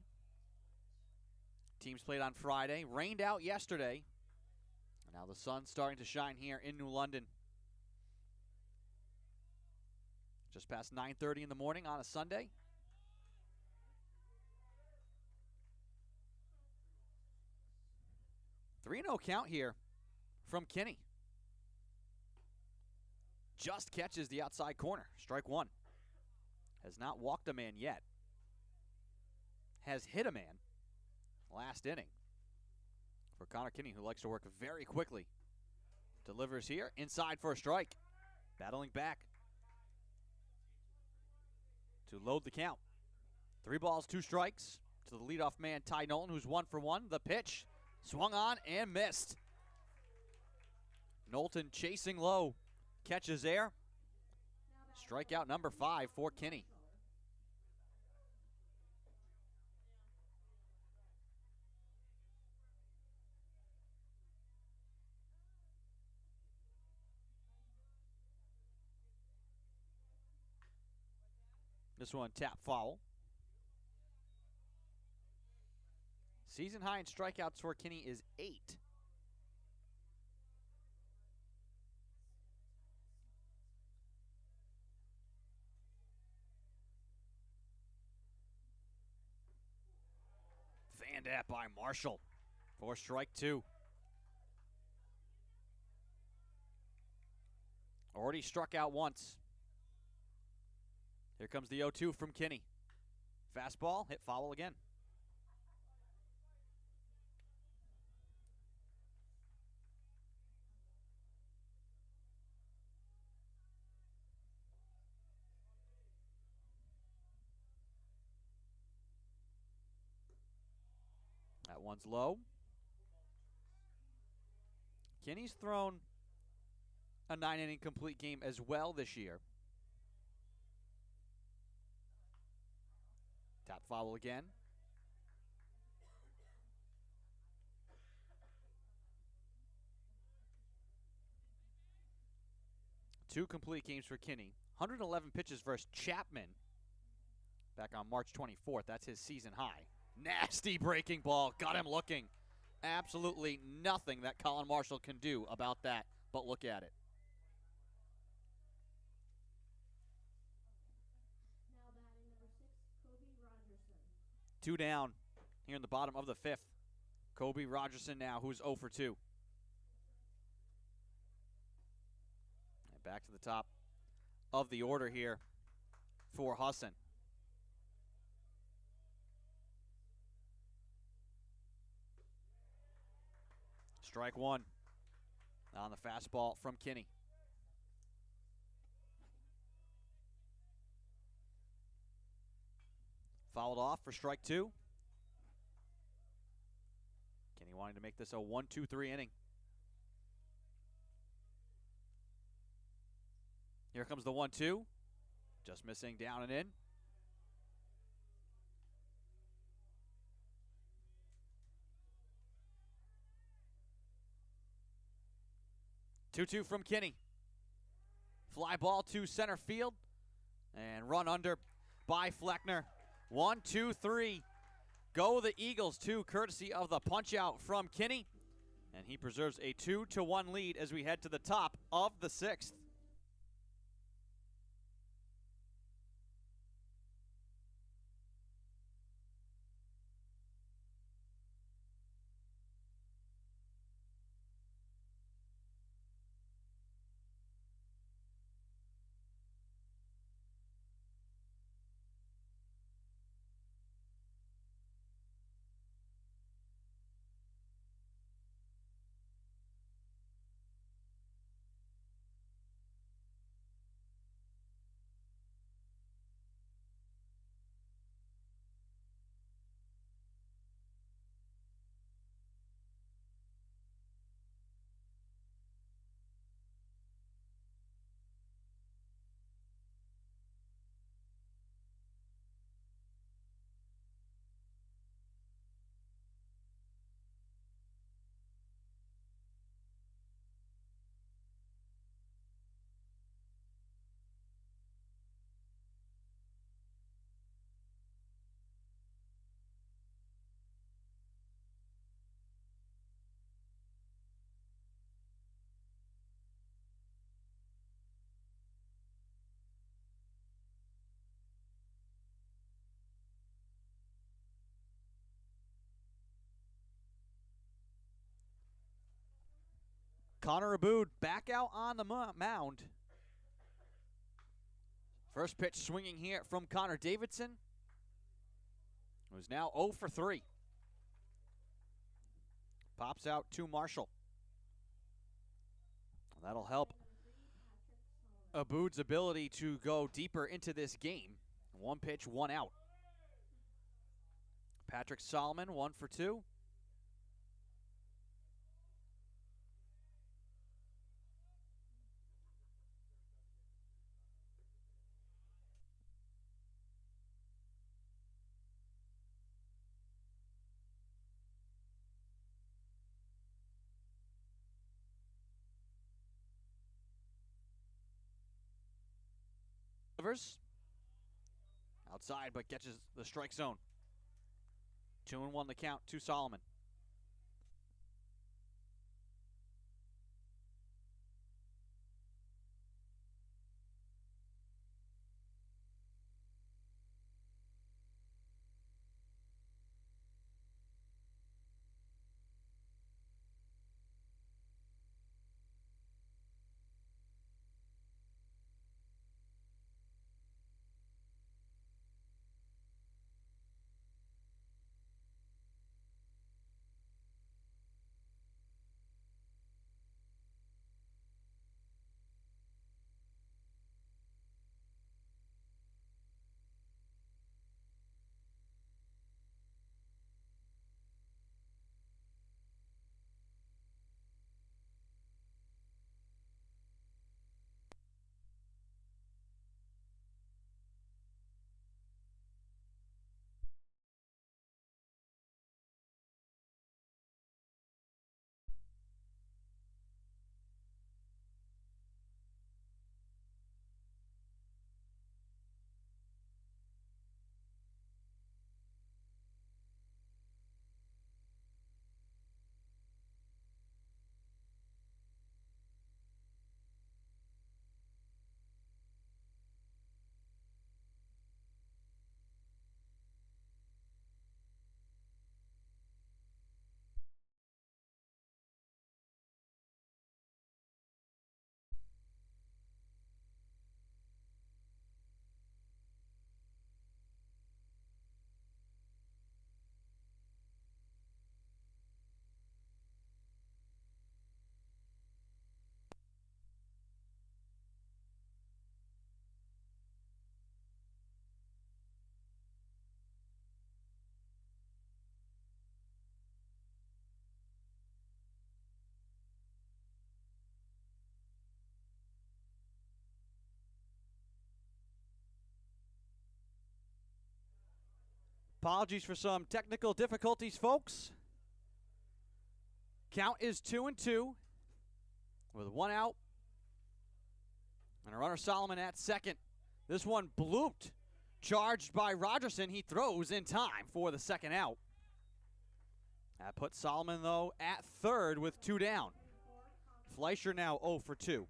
Teams played on Friday. Rained out yesterday. And now the sun's starting to shine here in New London. Just past 9:30 in the morning on a Sunday. 3-0 count here from Kinney. Just catches the outside corner. Strike one. Has not walked a man yet. Has hit a man last inning for Connor Kinney, who likes to work very quickly. Delivers here, inside for a strike. Battling back to load the count. 3 balls, 2 strikes to the leadoff man, Ty Nolan, who's 1 for 1. The pitch swung on and missed. Knowlton chasing low, catches there. Strikeout number 5 for Kinney. This one tap foul. Season high in strikeouts for Kinney is 8. Fanned at by Marshall for strike 2. Already struck out once. Here comes the 0-2 from Kinney. Fastball, hit foul again. That one's low. Kinney's thrown a 9-inning complete game as well this year. Tap foul again. Two complete games for Kinney. 111 pitches versus Chapman back on March 24th. That's his season high. Nasty breaking ball. Got him looking. Absolutely nothing that Colin Marshall can do about that, but look at it. Now batting number 6, Kobe Rogerson. 2 down here in the bottom of the 5th. Kobe Rogerson now, who's 0 for 2. And back to the top of the order here for Husson. Strike 1 on the fastball from Kinney. Fouled off for strike 2. Kinney wanting to make this a 1-2-3 inning. Here comes the 1-2. Just missing down and in. Two-two from Kinney. Fly ball to center field. And run under by Fleckner. 1-2-3. Go the Eagles, 2 courtesy of the punch out from Kinney. And he preserves a 2-1 lead as we head to the top of the 6th. Connor Abood back out on the mound. First pitch swinging here from Connor Davidson, who's now 0 for 3. Pops out to Marshall. That'll help Abood's ability to go deeper into this game. 1 pitch, 1 out. Patrick Solomon, 1 for 2. Outside, but catches the strike zone. 2-1 the count to Solomon. Apologies for some technical difficulties, folks. Count is 2-2 with 1 out. And a runner Solomon at second. This one blooped. Charged by Rogerson. He throws in time for the second out. That puts Solomon, though, at third with 2 down. Fleischer now 0 for 2.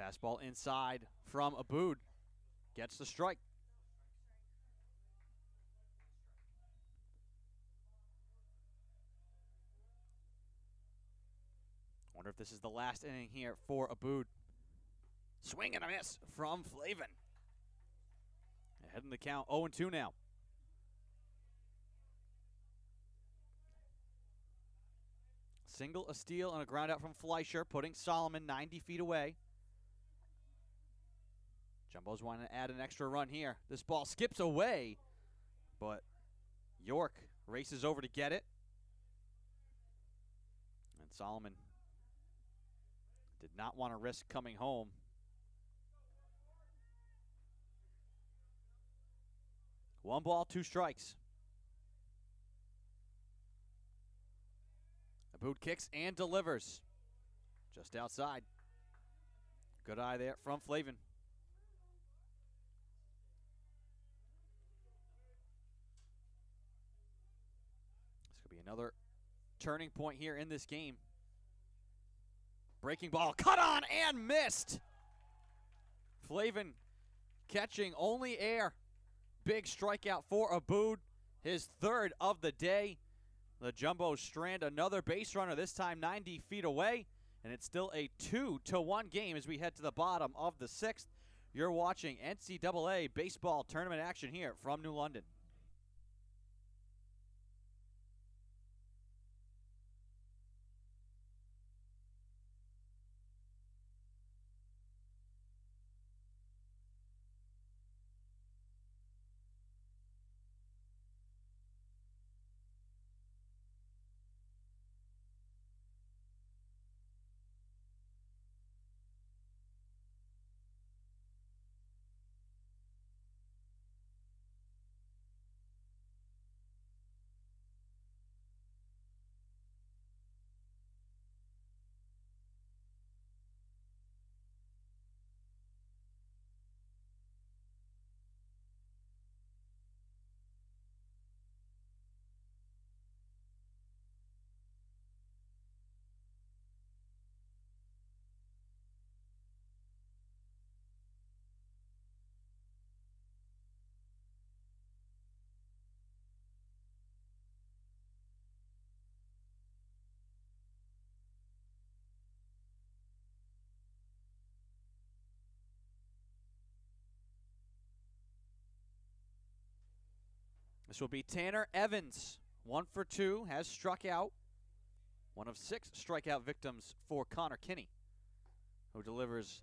Fastball inside from Abood. Gets the strike. Wonder if this is the last inning here for Abood. Swing and a miss from Flavin. Ahead in the count, 0-2 now. Single, a steal, and a ground out from Fleischer, putting Solomon 90 feet away. Jumbo's wanting to add an extra run here. This ball skips away, but York races over to get it. And Solomon did not want to risk coming home. One ball, 2 strikes. Abood kicks and delivers. Just outside. Good eye there from Flavin. This could be another turning point here in this game. Breaking ball, cut on and missed. Flavin catching only air. Big strikeout for Abood, his third of the day. The Jumbos strand another base runner, this time 90 feet away, and it's still a 2-1 game as we head to the bottom of the sixth. You're watching NCAA baseball tournament action here from New London. This will be Tanner Evans, 1 for 2, has struck out. One of 6 strikeout victims for Connor Kinney, who delivers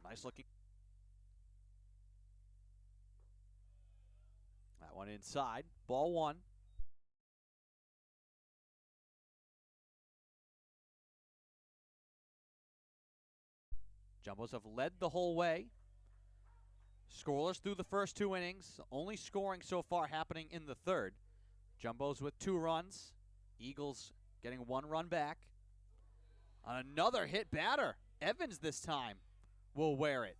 a nice looking. That one inside, ball 1. Jumbos have led the whole way. Scoreless through the first 2 innings. Only scoring so far happening in the third. Jumbos with 2 runs. Eagles getting 1 run back. Another hit batter. Evans this time will wear it.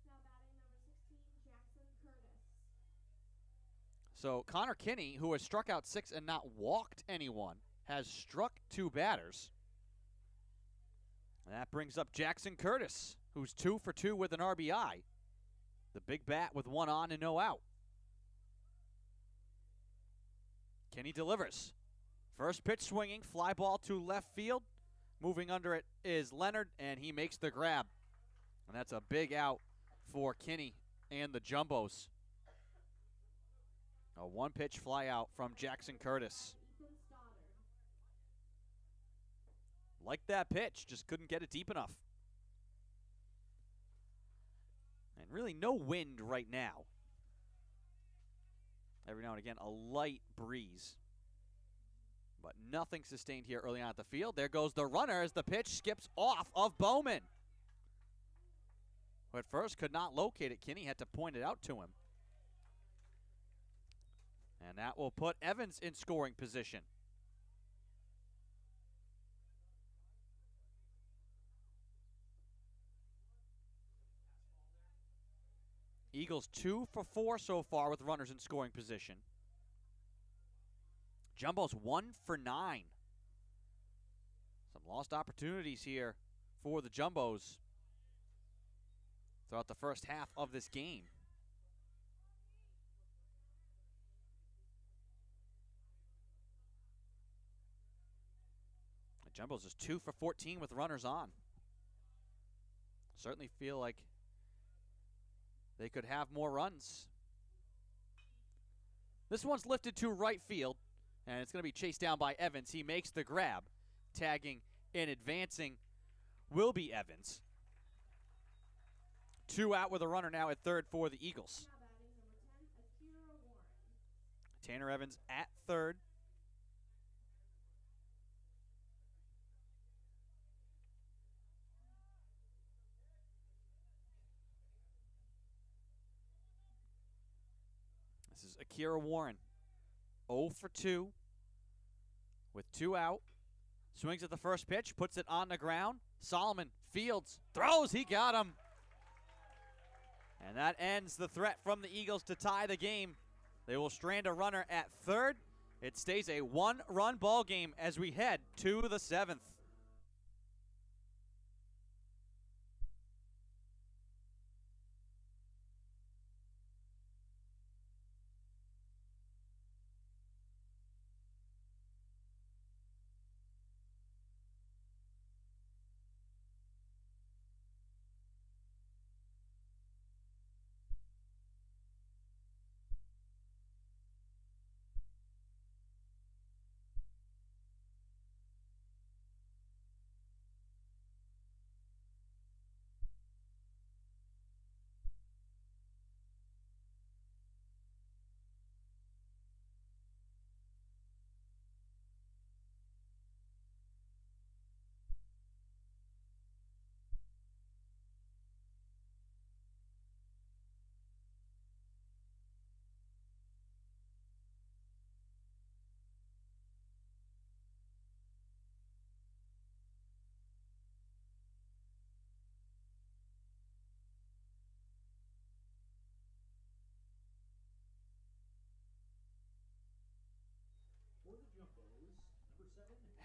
Now batting number 16, Jackson Curtis. So Connor Kinney, who has struck out 6 and not walked anyone, has struck 2 batters. And that brings up Jackson Curtis, who's 2 for 2 with an RBI. The big bat with 1 on and no out. Kinney delivers. First pitch swinging, fly ball to left field. Moving under it is Leonard, and he makes the grab. And that's a big out for Kinney and the Jumbos. A 1-pitch fly out from Jackson Curtis. Liked that pitch, just couldn't get it deep enough. And really no wind right now. Every now and again, a light breeze. But nothing sustained here early on at the field. There goes the runner as the pitch skips off of Bowman, who at first could not locate it. Kinney had to point it out to him. And that will put Evans in scoring position. Eagles 2 for 4 so far with runners in scoring position. Jumbos 1 for 9. Some lost opportunities here for the Jumbos throughout the first half of this game. The Jumbos is 2 for 14 with runners on. Certainly feel like they could have more runs. This one's lifted to right field, and it's going to be chased down by Evans. He makes the grab. Tagging and advancing will be Evans. 2 out with a runner now at third for the Eagles. Now batting number 10, Akira Warren. Tanner Evans at third. This is Akira Warren, 0 for 2 with 2 out. Swings at the first pitch, puts it on the ground. Solomon fields, throws, he got him. And that ends the threat from the Eagles to tie the game They will strand a runner at third. It stays a one-run ball game as we head to the 7th.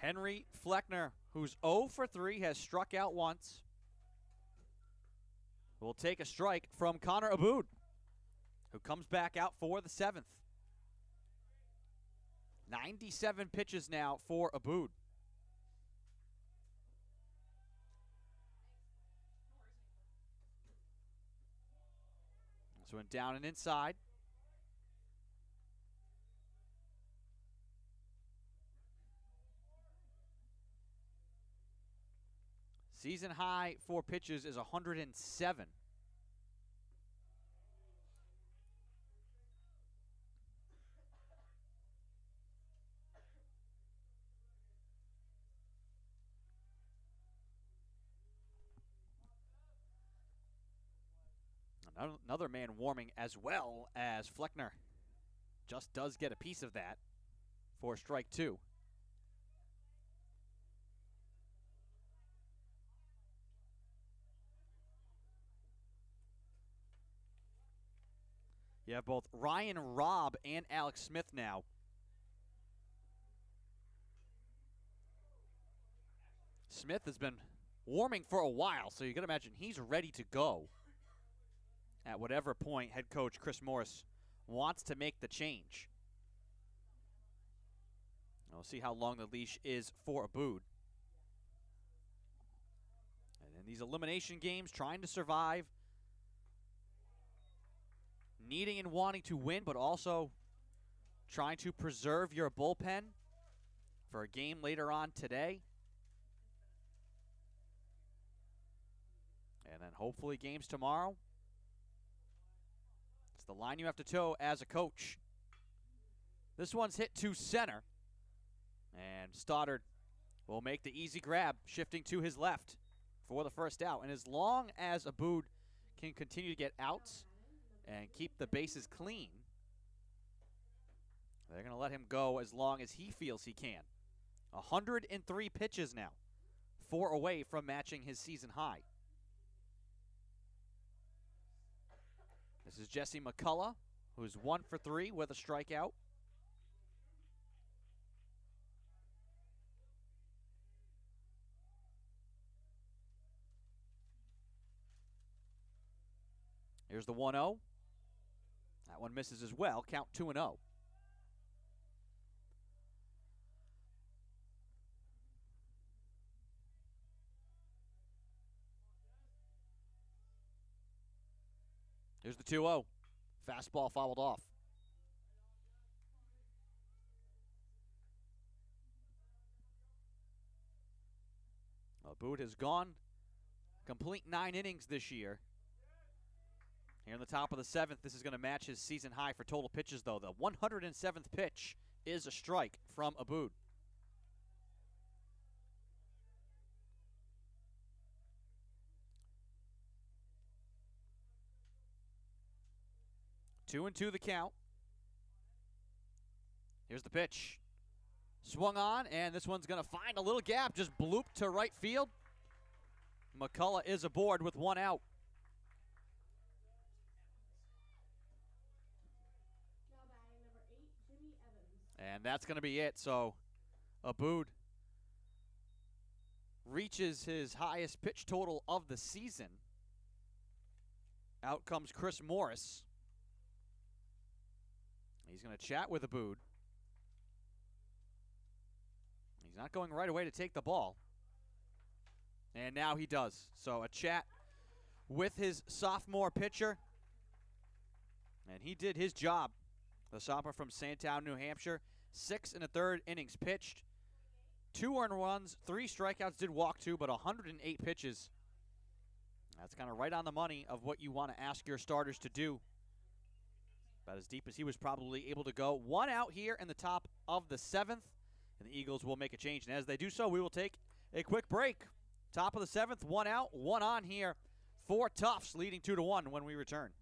Henry Fleckner, who's 0 for 3, has struck out once, will take a strike from Connor Abood, who comes back out for the 7th. 97 pitches now for Abood. This one down and inside. Season high for pitches is 107. Another man warming as well as Fleckner. Just does get a piece of that for strike 2. You have both Ryan Robb and Alex Smith now. Smith has been warming for a while, so you can imagine he's ready to go at whatever point head coach Chris Morris wants to make the change. We'll see how long the leash is for Abood. And in these elimination games, trying to survive, needing and wanting to win, but also trying to preserve your bullpen for a game later on today. And then hopefully games tomorrow. It's the line you have to toe as a coach. This one's hit to center. And Stoddard will make the easy grab, shifting to his left for the first out. And as long as Abood can continue to get outs and keep the bases clean, they're going to let him go as long as he feels he can. 103 pitches now, 4 away from matching his season high. This is Jesse McCullough, who's 1 for 3 with a strikeout. Here's the 1-0. That one misses as well. Count 2-0. Here's the 2-0. Fastball fouled off. Abood has gone complete 9 innings this year. Here in the top of the 7th, this is going to match his season high for total pitches, though. The 107th pitch is a strike from Abood. Two and two the count. Here's the pitch. Swung on, and this one's going to find a little gap. Just blooped to right field. McCullough is aboard with 1 out. Now batting And that's going to be it. So Abood reaches his highest pitch total of the season. Out comes Chris Morris. He's going to chat with Abood. He's not going right away to take the ball. And now he does. So a chat with his sophomore pitcher. And he did his job. The sophomore from Sandtown, New Hampshire. 6 1/3 innings pitched. 2 earned runs, 3 strikeouts, did walk 2, but 108 pitches. That's kind of right on the money of what you want to ask your starters to do. About as deep as he was probably able to go. 1 out here in the top of the 7th. And the Eagles will make a change. And as they do so, we will take a quick break. Top of the 7th, 1 out, 1 on here for Tufts, leading 2-1 when we return.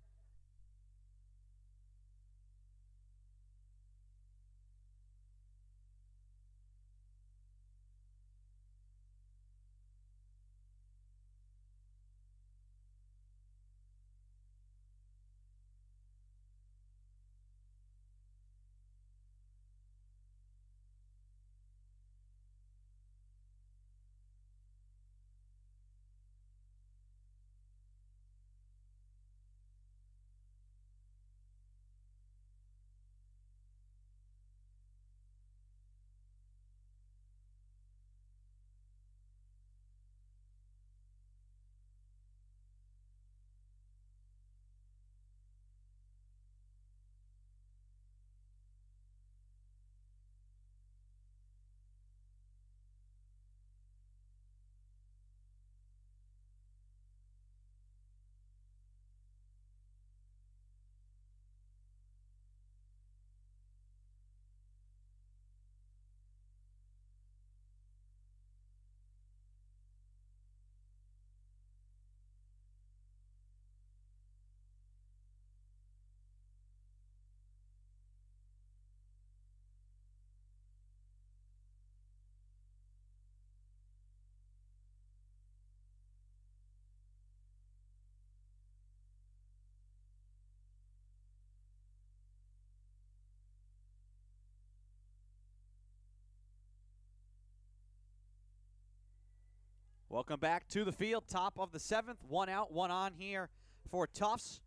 Welcome back to the field. Top of the 7th, 1 out, 1 on here for Tufts.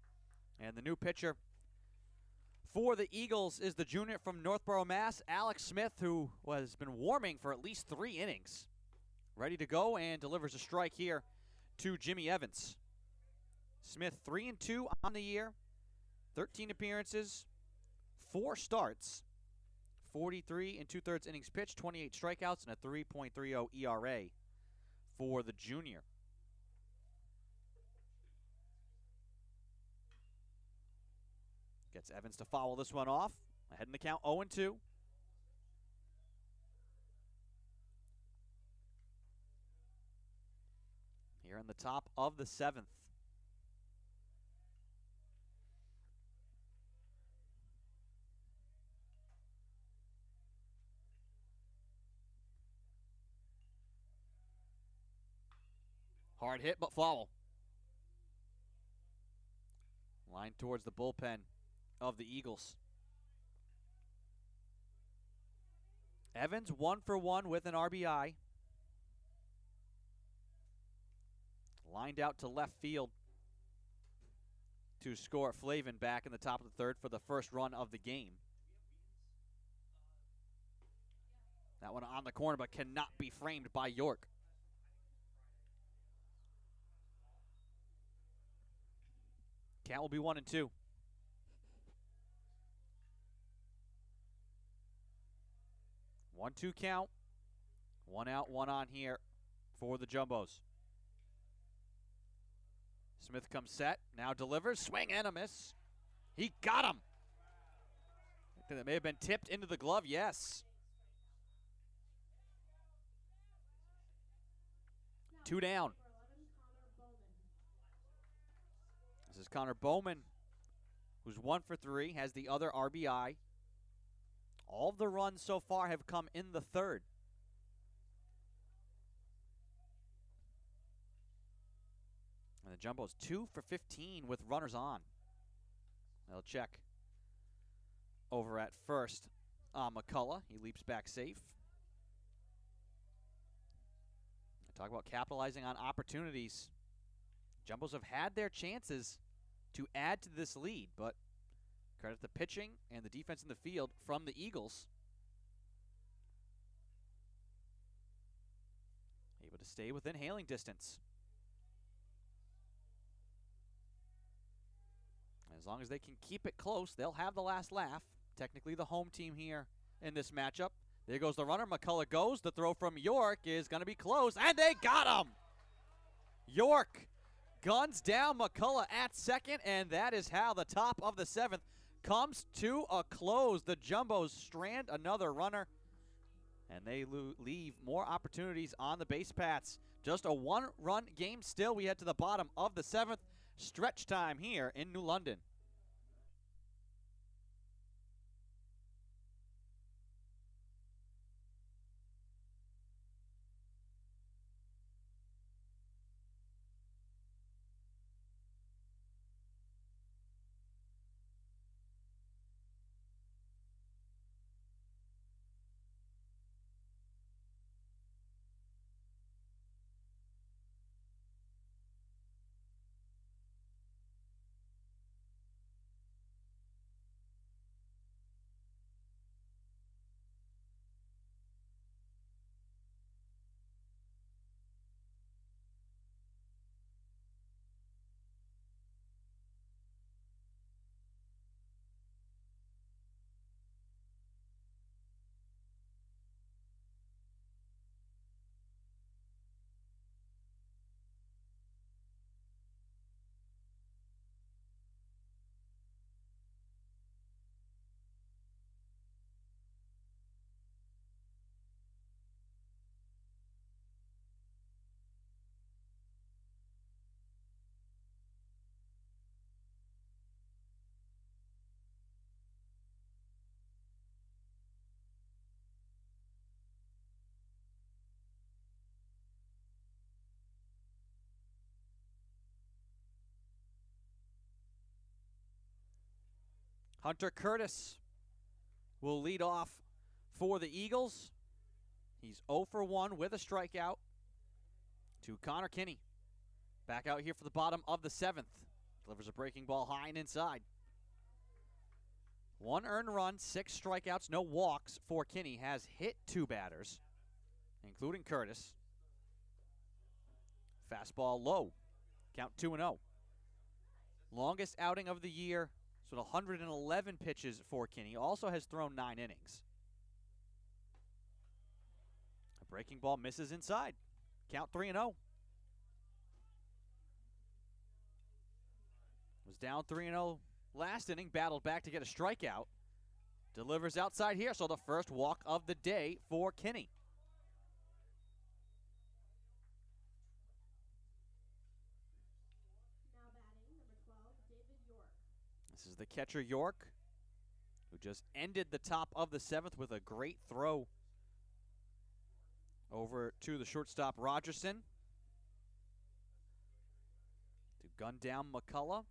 And the new pitcher for the Eagles is the junior from Northborough, Mass, Alex Smith, who has been warming for at least 3 innings. Ready to go and delivers a strike here to Jimmy Evans. Smith 3-2 on the year, 13 appearances, 4 starts, 43 2/3 innings pitched, 28 strikeouts, and a 3.30 ERA for the junior. Gets Evans to foul this one off. Ahead in the count, 0-2. Here in the top of the 7th. Hard hit, but foul. Line towards the bullpen of the Eagles. Evans 1 for 1 with an RBI. Lined out to left field to score Flavin back in the top of the 3rd for the first run of the game. That one on the corner, but cannot be framed by York. Count will be 1-2. One-two count. 1 out, 1 on here for the Jumbos. Smith comes set, now delivers, swing and a miss. He got him. I think that may have been tipped into the glove, yes. 2 down. This is Connor Bowman, who's 1 for 3, has the other RBI. All of the runs so far have come in the 3rd. And the Jumbos 2 for 15 with runners on. They'll check over at first. McCullough. He leaps back safe. Talk about capitalizing on opportunities. Jumbos have had their chances to add to this lead, but credit the pitching and the defense in the field from the Eagles. Able to stay within hailing distance. As long as they can keep it close, they'll have the last laugh. Technically the home team here in this matchup. There goes the runner. McCullough goes. The throw from York is going to be close, and they got him! York guns down McCullough at second, and that is how the top of the 7th comes to a close. The Jumbos strand another runner, and they leave more opportunities on the base paths. Just a one-run game still. We head to the bottom of the 7th. Stretch time here in New London. Hunter Curtis will lead off for the Eagles. He's 0 for 1 with a strikeout to Connor Kinney. Back out here for the bottom of the 7th. Delivers a breaking ball high and inside. 1 earned run, 6 strikeouts, no walks for Kinney. Has hit 2 batters, including Curtis. Fastball low. Count 2-0. Longest outing of the year. So 111 pitches for Kinney. Also has thrown 9 innings. A breaking ball misses inside. Count 3-0. Was down 3-0 last inning. Battled back to get a strikeout. Delivers outside here. So the first walk of the day for Kinney. This is the catcher, York, who just ended the top of the 7th with a great throw over to the shortstop, Rogerson, to gun down McCullough.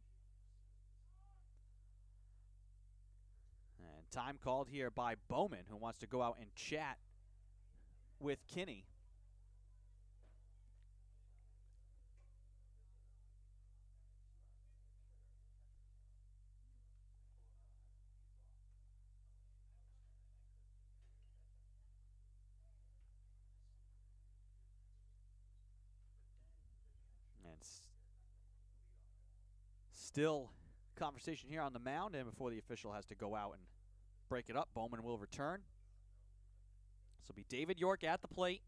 And time called here by Bowman, who wants to go out and chat with Kinney. Still conversation here on the mound, and before the official has to go out and break it up, Bowman will return. This will be David York at the plate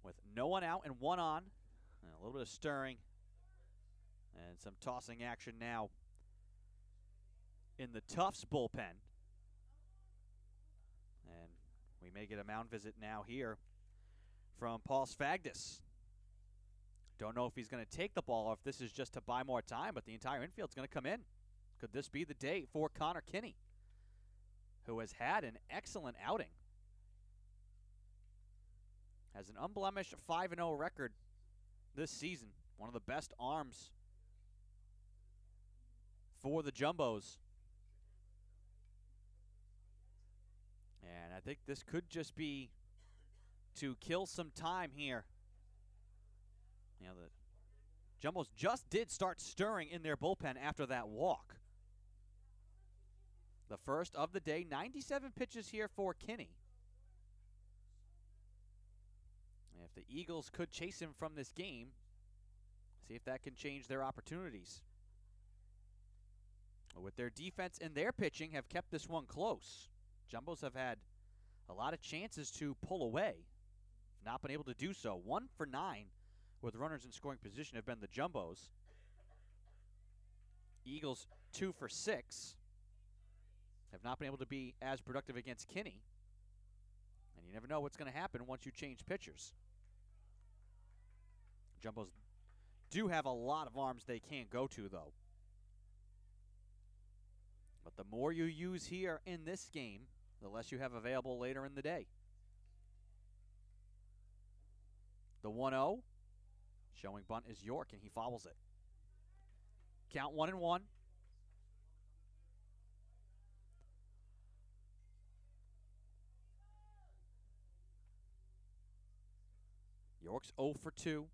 with no one out and 1 on. And a little bit of stirring and some tossing action now in the Tufts bullpen. And we may get a mound visit now here from Paul Sfagdis. Don't know if he's going to take the ball or if this is just to buy more time, but the entire infield's going to come in. Could this be the day for Connor Kinney, who has had an excellent outing? Has an unblemished 5-0 record this season. One of the best arms for the Jumbos. I think this could just be to kill some time here. You know, the Jumbos just did start stirring in their bullpen after that walk. The first of the day, 97 pitches here for Kinney. And if the Eagles could chase him from this game, see if that can change their opportunities. With their defense and their pitching have kept this one close. Jumbos have had a lot of chances to pull away. Not been able to do so. 1 for 9 with runners in scoring position have been the Jumbos. Eagles 2 for 6 have not been able to be as productive against Kinney. And you never know what's going to happen once you change pitchers. Jumbos do have a lot of arms they can't go to, though. But the more you use here in this game, the less you have available later in the day. The 1-0, showing bunt is York, and he fouls it. Count 1-1. York's 0 for 2.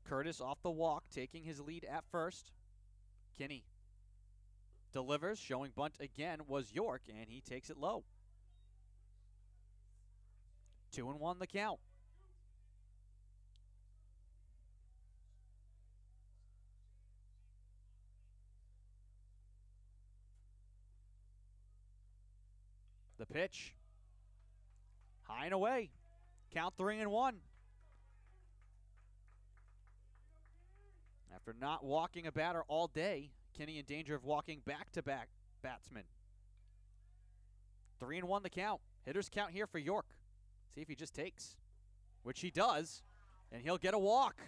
Curtis off the walk, taking his lead at first. Kinney delivers, showing bunt again was York, and he takes it low. 2-1 the count. The pitch. High and away. Count 3-1. After not walking a batter all day, Kinney in danger of walking back-to-back batsmen. 3-1 the count. Hitters count here for York. See if he just takes, which he does, and he'll get a walk.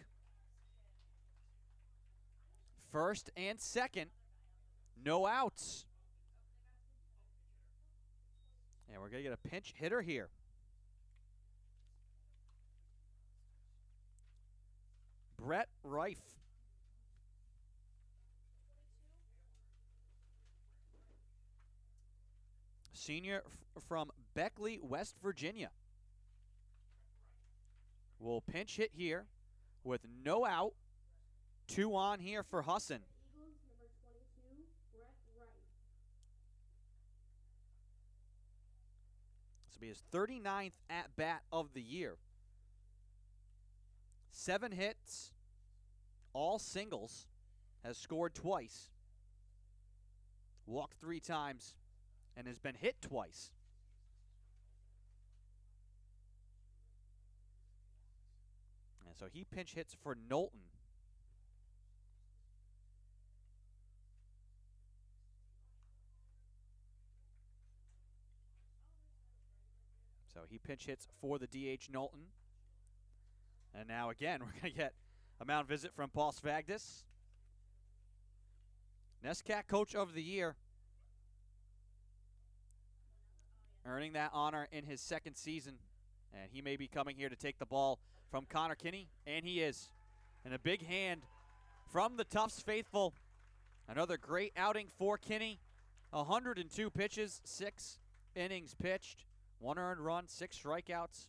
First and second, no outs. And we're going to get a pinch hitter here. Brett Reif. Senior from Beckley, West Virginia. Will pinch hit here with no out. 2 on here for Husson. Eagles, number 22, Brett Wright. This will be his 39th at-bat of the year. 7 hits, all singles, has scored twice, walked 3 times, and has been hit twice. And so he pinch hits for Knowlton. So he pinch hits for the DH Knowlton. And now again, we're going to get a mound visit from Paul Svagdis. NESCAC Coach of the Year. Earning that honor in his 2nd season. And he may be coming here to take the ball from Connor Kinney. And he is. And a big hand from the Tufts faithful. Another great outing for Kinney. 102 pitches, 6 innings pitched. 1 earned run, 6 strikeouts.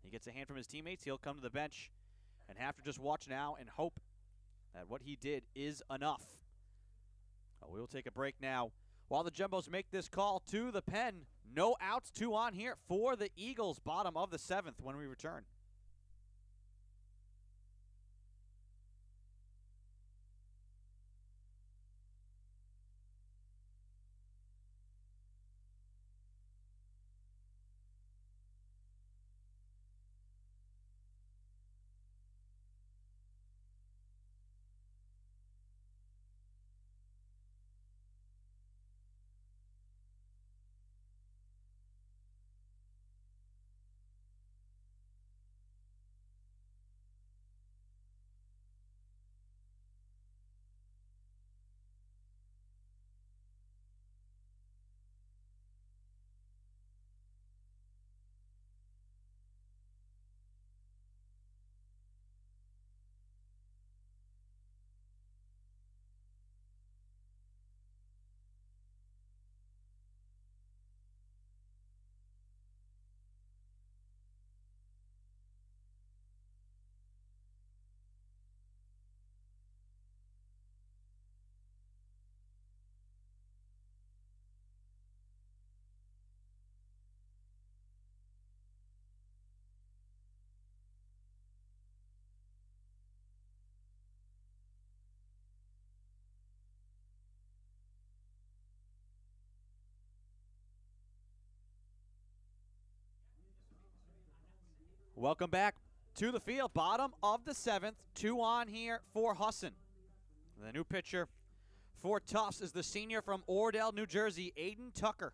He gets a hand from his teammates. He'll come to the bench and have to just watch now and hope that what he did is enough. We will take a break now while the Jumbos make this call to the pen. No outs, 2 on here for the Eagles, bottom of the 7th when we return. Welcome back to the field. Bottom of the 7th. 2 on here for Husson. The new pitcher for Tufts is the senior from Ordell, New Jersey, Aiden Tucker.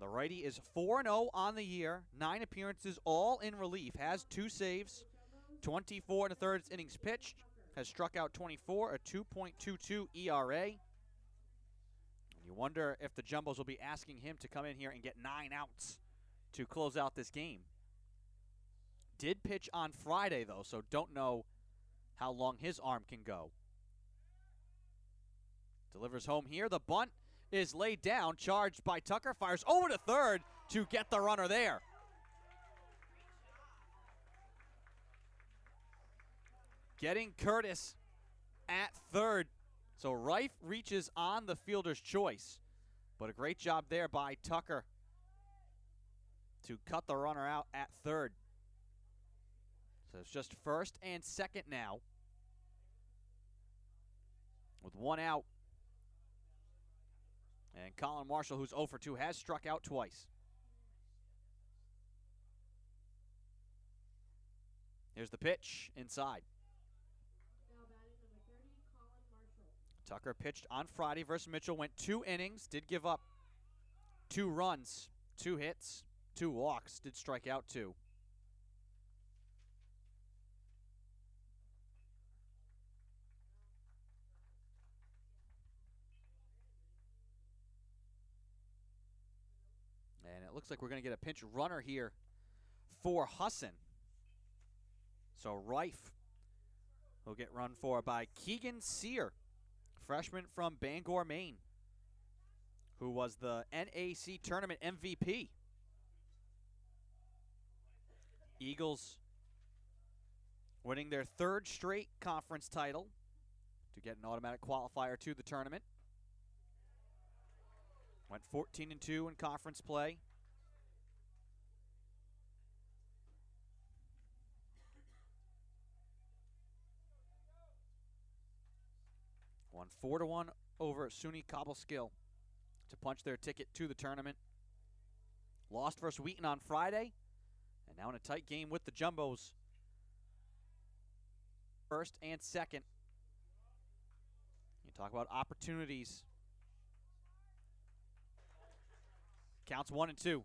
The righty is 4-0 on the year, 9 appearances, all in relief. Has 2 saves, 24 and a third innings pitched. Has struck out 24, a 2.22 ERA. You wonder if the Jumbos will be asking him to come in here and get 9 outs to close out this game. Did pitch on Friday, though, so don't know how long his arm can go. Delivers home here. The bunt is laid down, charged by Tucker, fires over to third to get the runner there. Getting Curtis at third. So Reif reaches on the fielder's choice, but a great job there by Tucker to cut the runner out at third. So it's just first and second now with 1 out. And Colin Marshall, who's 0 for 2, has struck out twice. Here's the pitch inside. Now batting number 30, Colin Marshall. Tucker pitched on Friday versus Mitchell, went 2 innings, did give up 2 runs, 2 hits, 2 walks, did strike out 2. And it looks like we're going to get a pinch runner here for Husson. So Reif will get run for by Keegan Sear, freshman from Bangor, Maine, who was the NAC tournament MVP. Eagles winning their 3rd straight conference title to get an automatic qualifier to the tournament. Went 14-2 in conference play. Won 4-1 over SUNY Cobleskill to punch their ticket to the tournament. Lost versus Wheaton on Friday, and now in a tight game with the Jumbos. First and second. You talk about opportunities. Counts 1 and 2.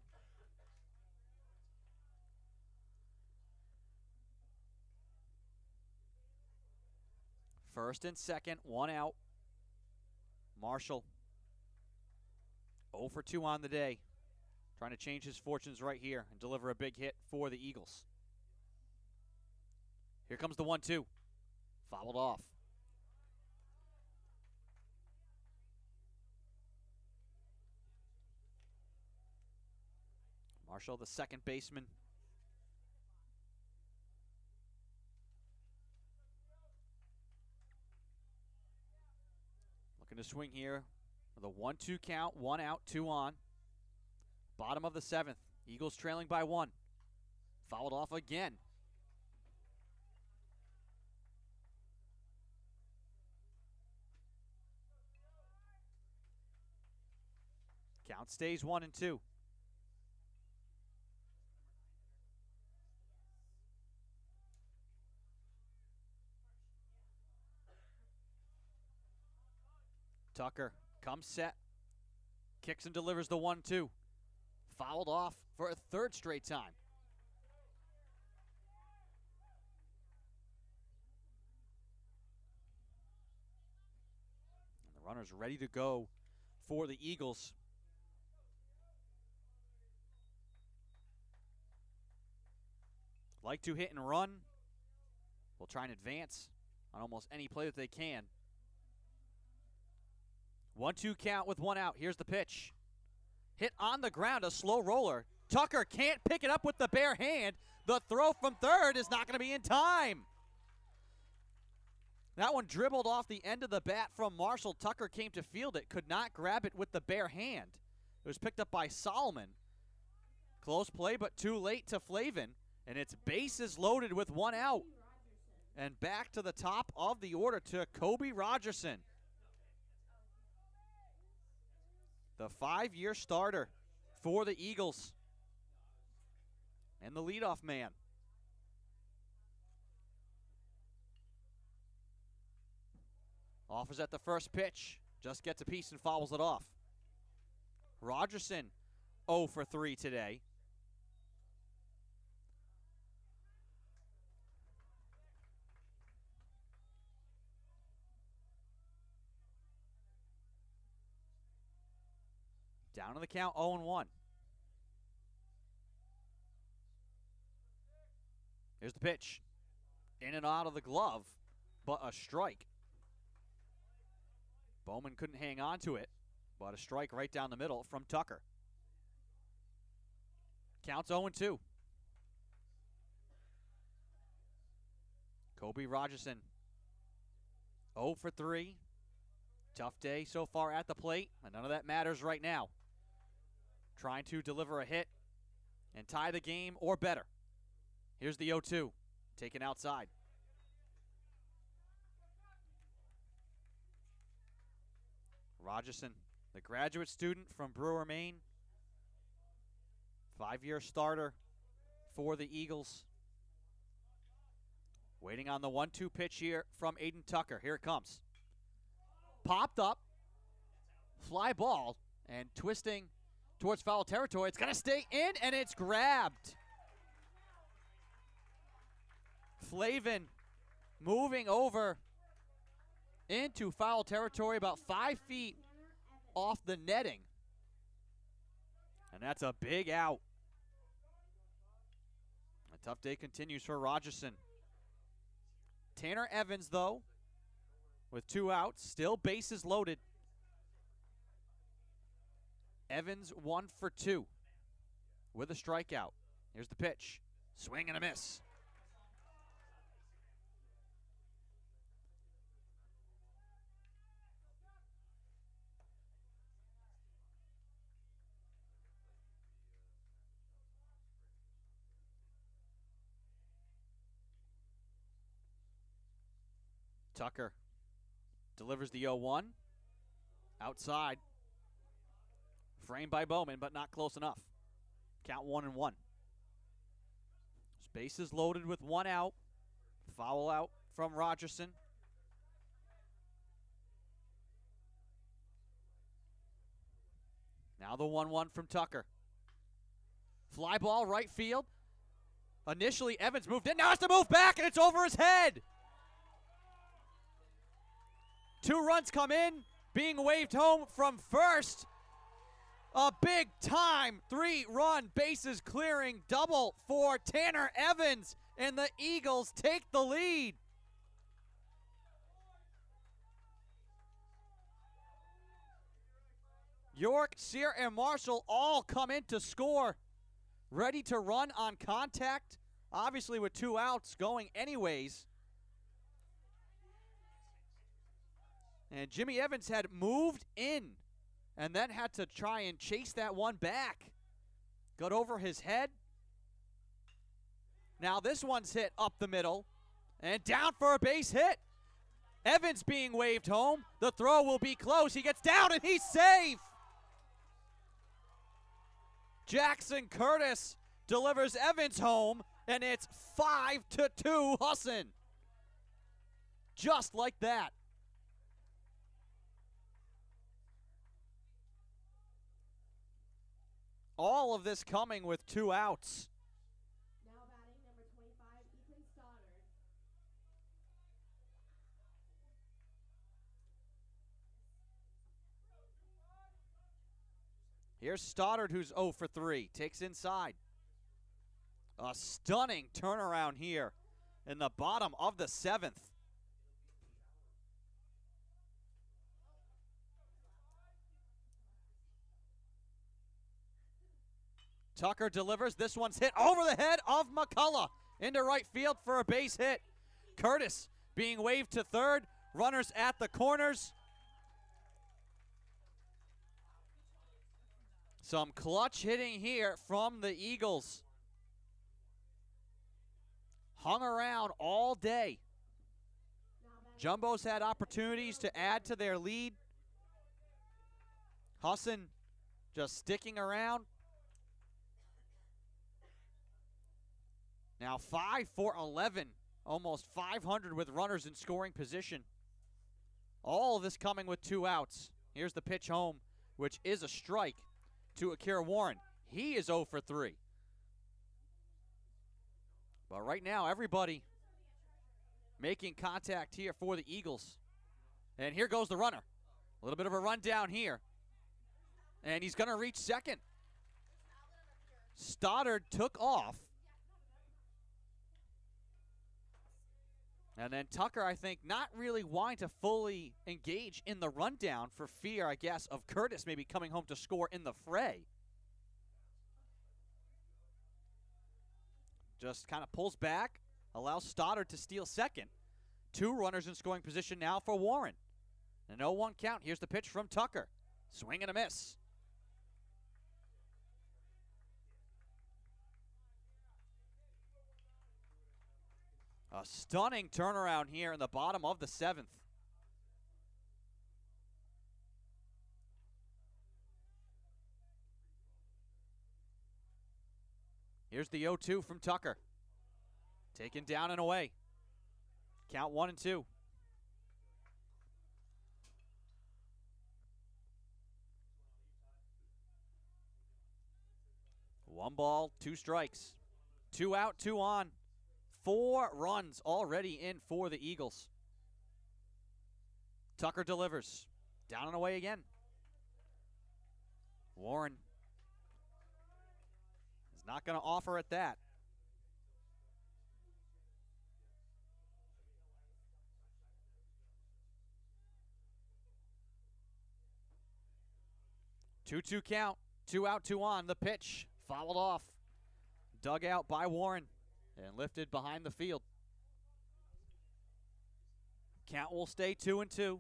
First and second, 1 out. Marshall 0 for 2 on the day. Trying to change his fortunes right here and deliver a big hit for the Eagles. Here comes the 1-2. Fouled off. Marshall, the second baseman. Looking to swing here with a 1-2 count, 1 out, 2 on. Bottom of the 7th. Eagles trailing by 1. Fouled off again. Count stays 1 and 2. Tucker comes set, kicks and delivers the 1-2. Fouled off for a 3rd straight time. And the runner's ready to go for the Eagles. Like to hit and run. Will try and advance on almost any play that they can. 1-2 count with 1 out. Here's the pitch. Hit on the ground, a slow roller. Tucker can't pick it up with the bare hand. The throw from third is not going to be in time. That one dribbled off the end of the bat from Marshall. Tucker came to field it, could not grab it with the bare hand. It was picked up by Solomon. Close play, but too late to Flavin. And it's bases loaded with 1 out. And back to the top of the order to Kobe Rogerson. The 5-year starter for the Eagles. And the leadoff man. Offers at the first pitch. Just gets a piece and fouls it off. Rogerson 0 for 3 today. Down to the count, 0-1. Here's the pitch. In and out of the glove, but a strike. Bowman couldn't hang on to it, but a strike right down the middle from Tucker. Counts 0-2. Kobe Rogerson 0 for 3. Tough day so far at the plate, and none of that matters right now. Trying to deliver a hit and tie the game or better. Here's the 0-2, taken outside. Rogerson, the graduate student from Brewer, Maine. 5-year starter for the Eagles. Waiting on the 1-2 pitch here from Aiden Tucker. Here it comes. Popped up, fly ball, and twisting towards foul territory. It's going to stay in, and it's grabbed. Flavin moving over into foul territory about 5 feet off the netting. And that's a big out. A tough day continues for Rogerson. Tanner Evans, though, with 2 outs, still bases loaded. Evans 1 for 2 with a strikeout. Here's the pitch. Swing and a miss. Tucker delivers the 0-1. Outside. Framed by Bowman, but not close enough. Count 1-1. Bases loaded with 1 out. Foul out from Rogerson. Now the 1-1 from Tucker. Fly ball right field. Initially Evans moved in. Now has to move back, and it's over his head. 2 runs come in, being waved home from first. A big-time 3-run bases clearing double for Tanner Evans, and the Eagles take the lead. York, Sear, and Marshall all come in to score. Ready to run on contact, obviously with 2 outs going anyways. And Jimmy Evans had moved in and then had to try and chase that one back. Got over his head. Now this one's hit up the middle and down for a base hit. Evans being waved home. The throw will be close. He gets down and he's safe. Jackson Curtis delivers Evans home, and it's 5-2 Husson. Just like that. All of this coming with 2 outs. Now batting number 25, Ethan Stoddard. Here's Stoddard, who's 0 for 3. Takes inside. A stunning turnaround here in the bottom of the 7th. Tucker delivers. This one's hit over the head of McCullough into right field for a base hit. Curtis being waved to third. Runners at the corners. Some clutch hitting here from the Eagles. Hung around all day. Jumbo's had opportunities to add to their lead. Husson just sticking around. Now 5 for 11, almost 500 with runners in scoring position. All of this coming with 2 outs. Here's the pitch home, which is a strike to Akira Warren. He is 0 for 3. But right now, everybody making contact here for the Eagles. And here goes the runner. A little bit of a run down here. And he's going to reach second. Stoddard took off. And then Tucker, I think, not really wanting to fully engage in the rundown for fear, I guess, of Curtis maybe coming home to score in the fray. Just kind of pulls back, allows Stoddard to steal second. 2 runners in scoring position now for Warren. An 0-1 count. Here's the pitch from Tucker. Swing and a miss. A stunning turnaround here in the bottom of the 7th. Here's the 0-2 from Tucker. Taken down and away. Count 1 and 2. One ball, 2 strikes. 2 out, 2 on. 4 runs already in for the Eagles. Tucker delivers. Down and away again. Warren is not going to offer at that. Two count. 2 out, 2 on. The pitch fouled off. Dug out by Warren and lifted behind the field. Count will stay 2 and 2.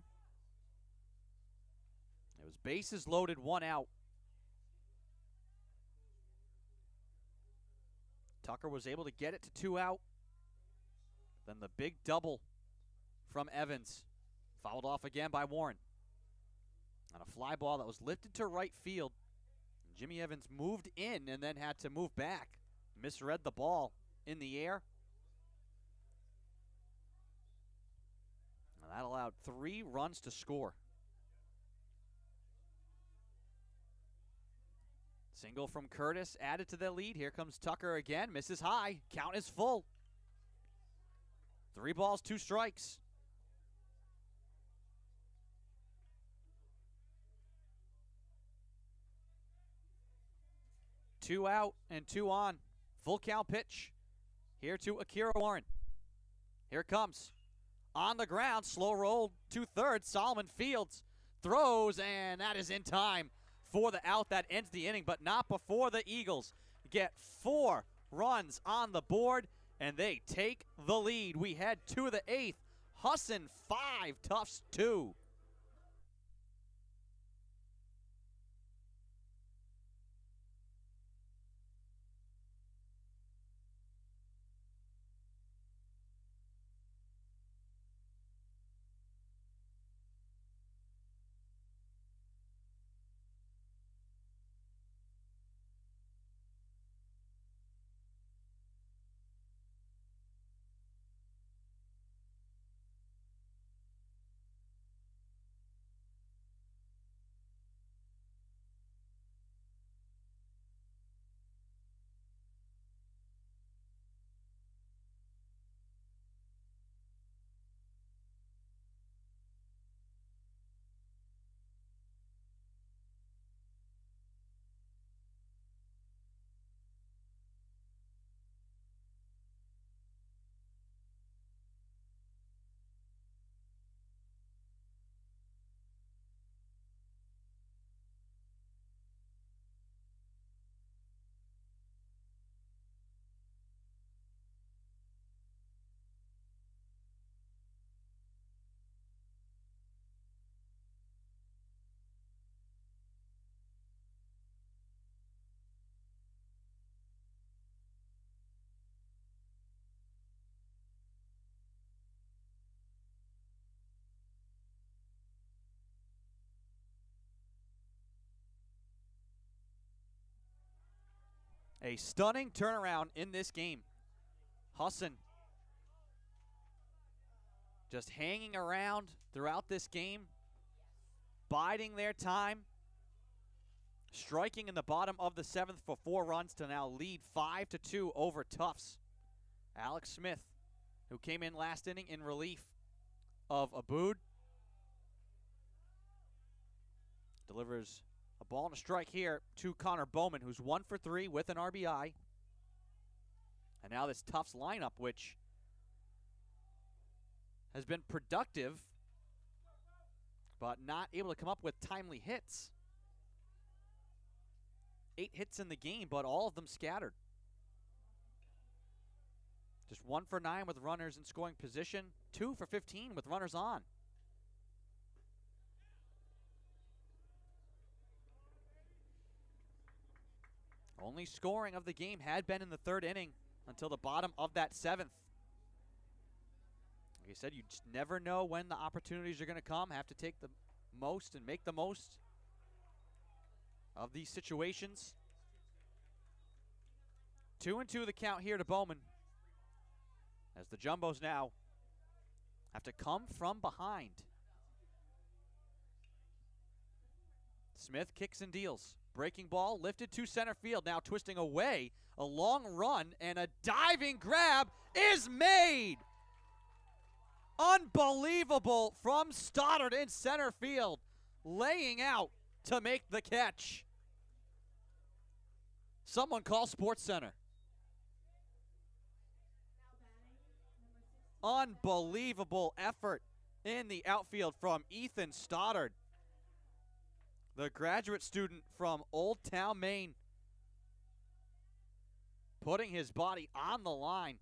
It was bases loaded, 1 out. Tucker was able to get it to 2 out. Then the big double from Evans. Fouled off again by Warren. On a fly ball that was lifted to right field. Jimmy Evans moved in and then had to move back. Misread the ball in the air. And that allowed 3 runs to score. Single from Curtis added to the lead. Here comes Tucker again. Misses high. Count is full. 3 balls, 2 strikes. Two out and 2 on. Full count pitch. Here to Akira Warren. Here it comes. On the ground, slow roll to third. Solomon Fields throws, and that is in time for the out that ends the inning, but not before the Eagles get 4 runs on the board, and they take the lead. We head to the 8th. Husson 5, Tufts 2. A stunning turnaround in this game. Husson just hanging around throughout this game, biding their time, striking in the bottom of the 7th for 4 runs to now lead 5-2 over Tufts. Alex Smith, who came in last inning in relief of Abood, delivers a ball and a strike here to Connor Bowman, who's 1 for 3 with an RBI. And now this Tufts lineup, which has been productive, but not able to come up with timely hits. 8 hits in the game, but all of them scattered. Just 1 for 9 with runners in scoring position, 2 for 15 with runners on. Only scoring of the game had been in the 3rd inning until the bottom of that 7th. Like I said, you just never know when the opportunities are going to come. Have to take the most and make the most of these situations. 2-2 the count here to Bowman, as the Jumbos now have to come from behind. Smith kicks and deals. Breaking ball lifted to center field. Now twisting away. A long run and a diving grab is made. Unbelievable from Stoddard in center field. Laying out to make the catch. Someone call Sports Center. Unbelievable effort in the outfield from Ethan Stoddard, the graduate student from Old Town, Maine, putting his body on the line.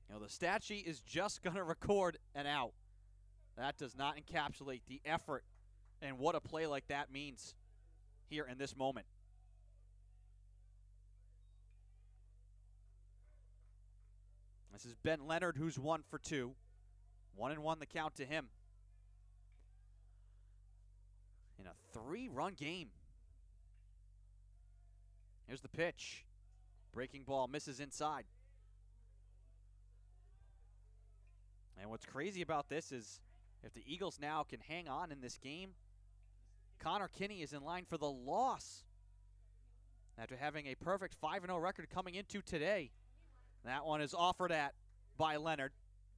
You know, the stat sheet is just going to record an out. That does not encapsulate the effort and what a play like that means here in this moment. This is Ben Leonard, who's 1 for 2. 1-1 the count to him in a 3-run game. Here's the pitch. Breaking ball misses inside. And what's crazy about this is if the Eagles now can hang on in this game, Connor Kinney is in line for the loss after having a perfect 5-0 record coming into today. That one is offered at by Leonard.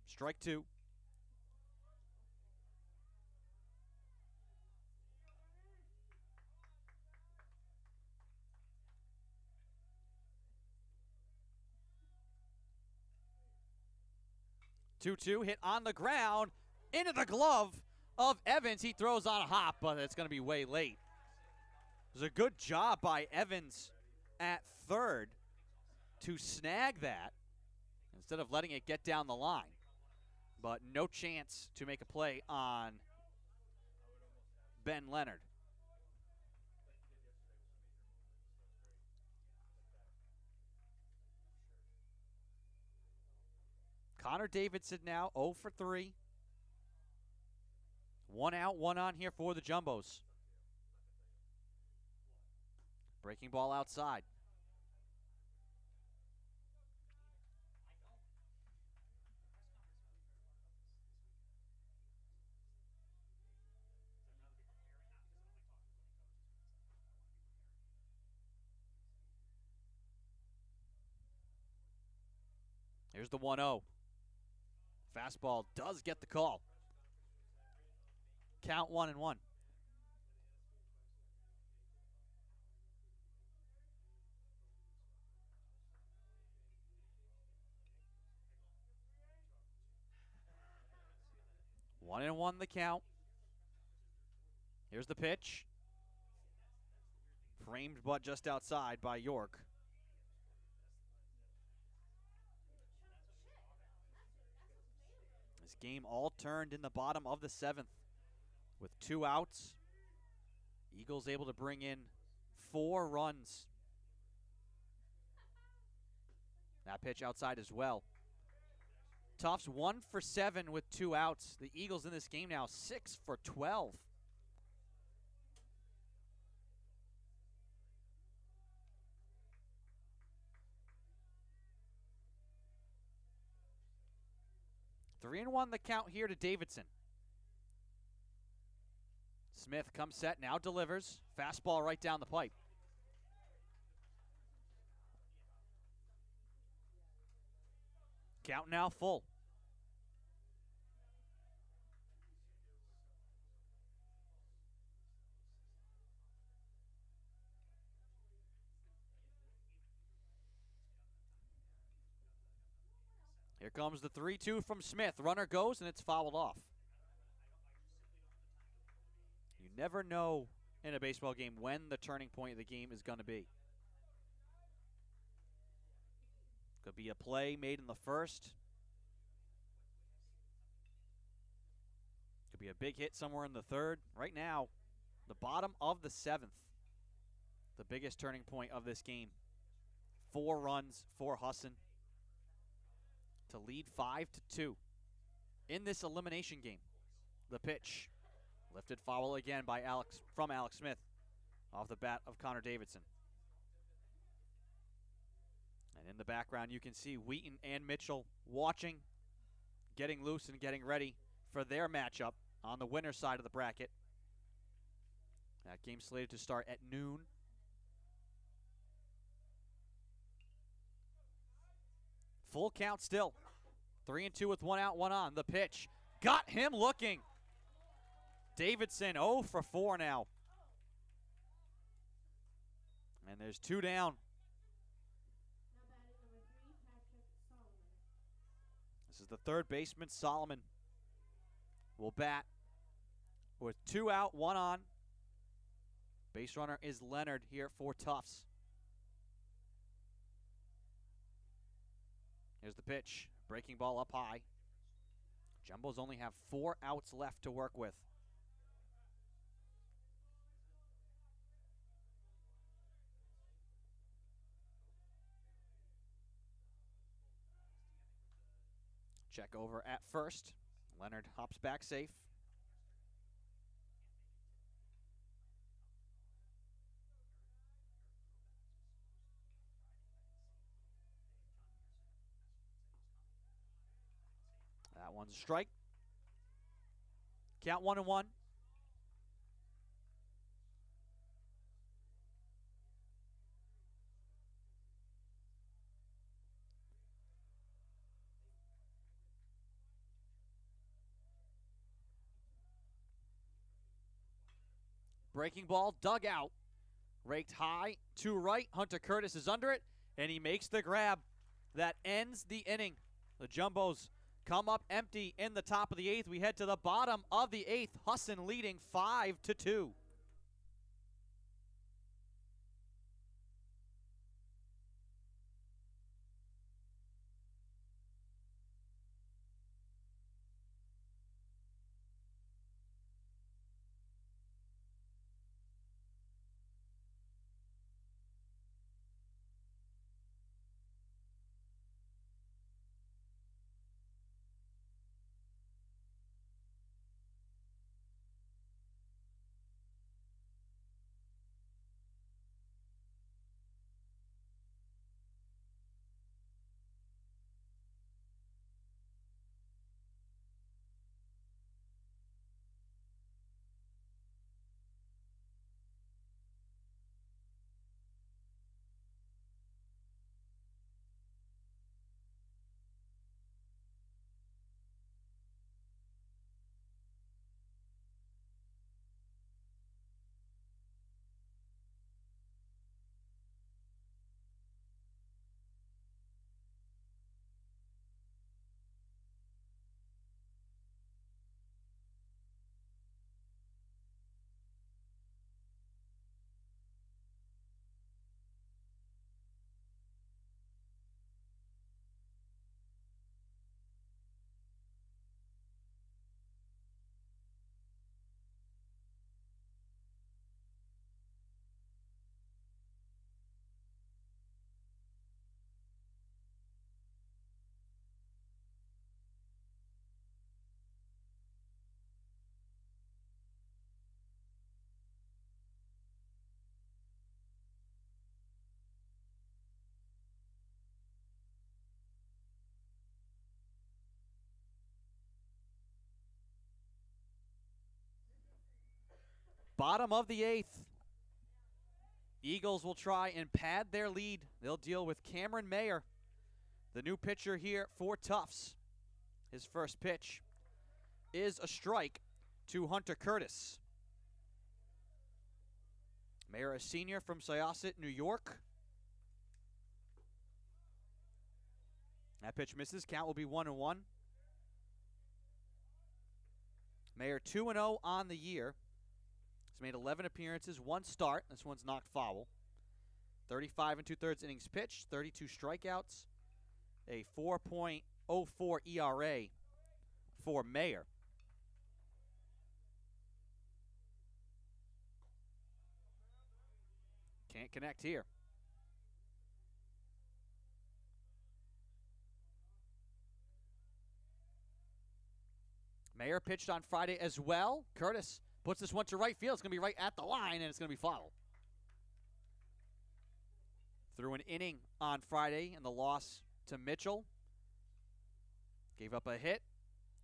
Strike 2. Two hit on the ground into the glove of Evans. He throws on a hop, but it's going to be way late. It was a good job by Evans at third to snag that instead of letting it get down the line. But no chance to make a play on Ben Leonard. Connor Davidson now 0 for 3. 1 out, 1 on here for the Jumbos. Breaking ball outside. Here's the 1-0. Fastball does get the call. Count 1-1. One and one the count. Here's the pitch. Framed but just outside by York. This game all turned in the bottom of the 7th with 2 outs. Eagles able to bring in 4 runs. That pitch outside as well. Tufts 1 for 7 with 2 outs. The Eagles in this game now 6 for 12. 3-1 the count here to Davidson. Smith comes set, now delivers. Fastball right down the pipe. Count now full. Here comes the 3-2 from Smith. Runner goes, and it's fouled off. You never know in a baseball game when the turning point of the game is going to be. Could be a play made in the first. Could be a big hit somewhere in the third. Right now, the bottom of the seventh, the biggest turning point of this game. 4 runs for Husson to lead 5-2 in this elimination game. The pitch, lifted foul again by Alex Smith off the bat of Connor Davidson. And in the background, you can see Wheaton and Mitchell watching, getting loose and getting ready for their matchup on the winner's side of the bracket. That game slated to start at noon. Full count still. 3-2 with 1 out, 1 on. The pitch got him looking. Davidson 0 for 4 now. And there's 2 down. Now batting number 3, Patrick Solomon. This is the third baseman. Solomon will bat with 2 out, 1 on. Base runner is Leonard here for Tufts. Here's the pitch. Breaking ball up high. Jumbos only have 4 outs left to work with. Check over at first. Leonard hops back safe. That one's a strike. Count 1-1. Breaking ball dug out. Raked high to right. Hunter Curtis is under it, and he makes the grab. That ends the inning. The Jumbos come up empty in the top of the 8th. We head to the bottom of the 8th. Husson leading 5-2. Bottom of the 8th. Eagles will try and pad their lead. They'll deal with Cameron Mayer, the new pitcher here for Tufts. His first pitch is a strike to Hunter Curtis. Mayer, a senior from Syosset, New York. That pitch misses. Count will be 1-1. Mayer 2-0 on the year. He's made 11 appearances, 1 start. This one's knocked foul. 35 2/3 innings pitched, 32 strikeouts, a 4.04 ERA for Mayer. Can't connect here. Mayer pitched on Friday as well. Curtis puts this one to right field. It's going to be right at the line, and it's going to be foul. Threw an inning on Friday in the loss to Mitchell. Gave up a hit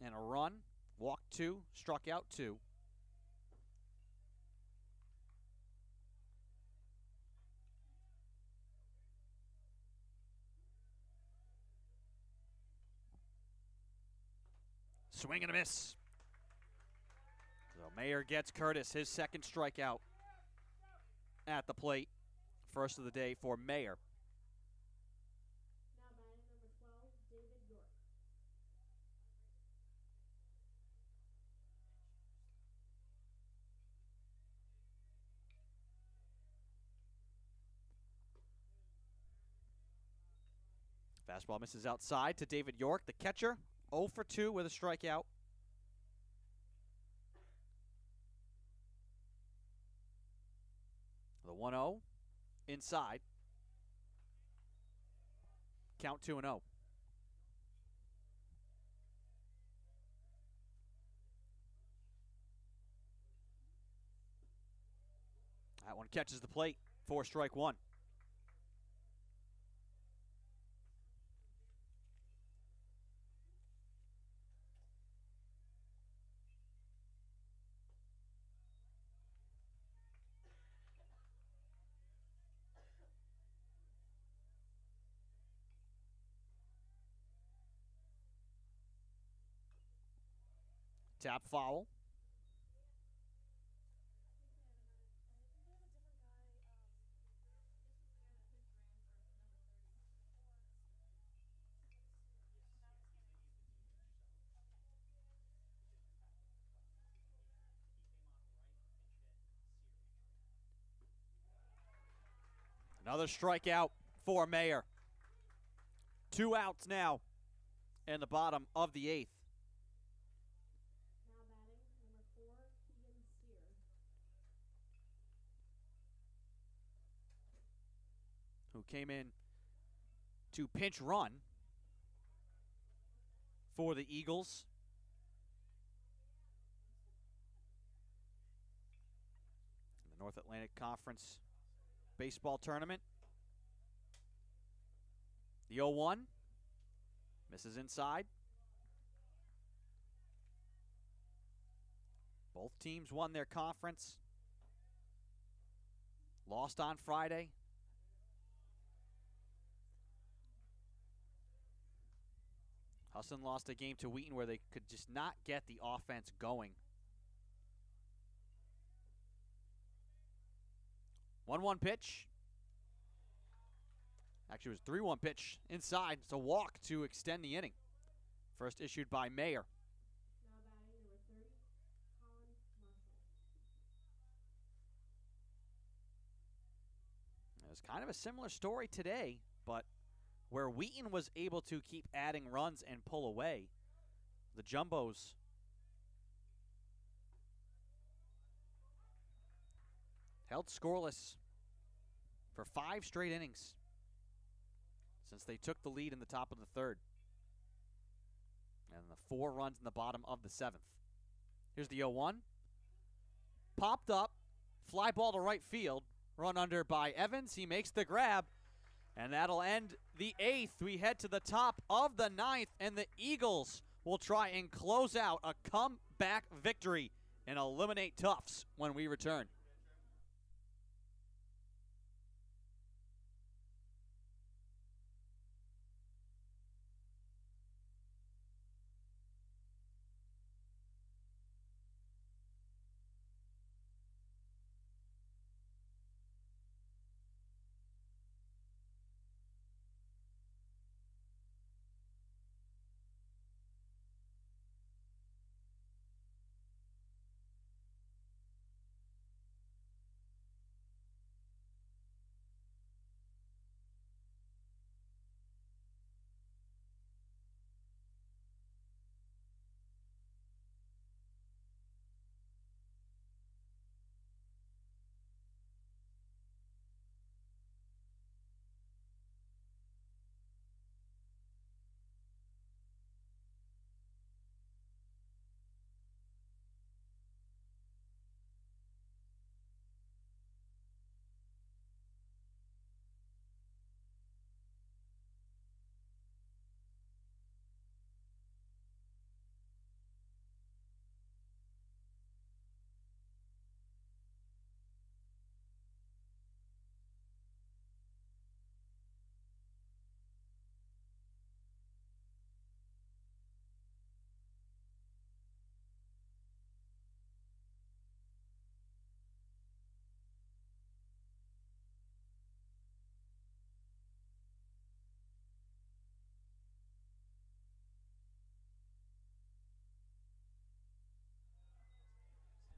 and a run. Walked 2, struck out 2. Swing and a miss. So Mayer gets Curtis his second strikeout at the plate. First of the day for Mayer. Now batting number 12, David York. Fastball misses outside to David York, the catcher. 0 for 2 with a strikeout. The 1-0 inside. Count 2-0. That one catches the plate for strike 1. Tap foul. Another strikeout for Mayer. 2 outs now in the bottom of the 8th. Now batting number 4, Keegan Sear. Who came in to pinch run for the Eagles. In the North Atlantic Conference baseball tournament. The 0-1 misses inside. Both teams won their conference. Lost on Friday. Husson lost a game to Wheaton where they could just not get the offense going. 1-1 pitch. Actually, it was 3-1 pitch inside. It's a walk to extend the inning. First issued by Mayer. Now batting number 30, Colin Marshall. It was kind of a similar story today, but where Wheaton was able to keep adding runs and pull away, the Jumbos held scoreless for 5 straight innings since they took the lead in the top of the 3rd. And the 4 runs in the bottom of the 7th. Here's the 0-1. Popped up, fly ball to right field, run under by Evans. He makes the grab, and that'll end the 8th. We head to the top of the 9th, and the Eagles will try and close out a comeback victory and eliminate Tufts when we return.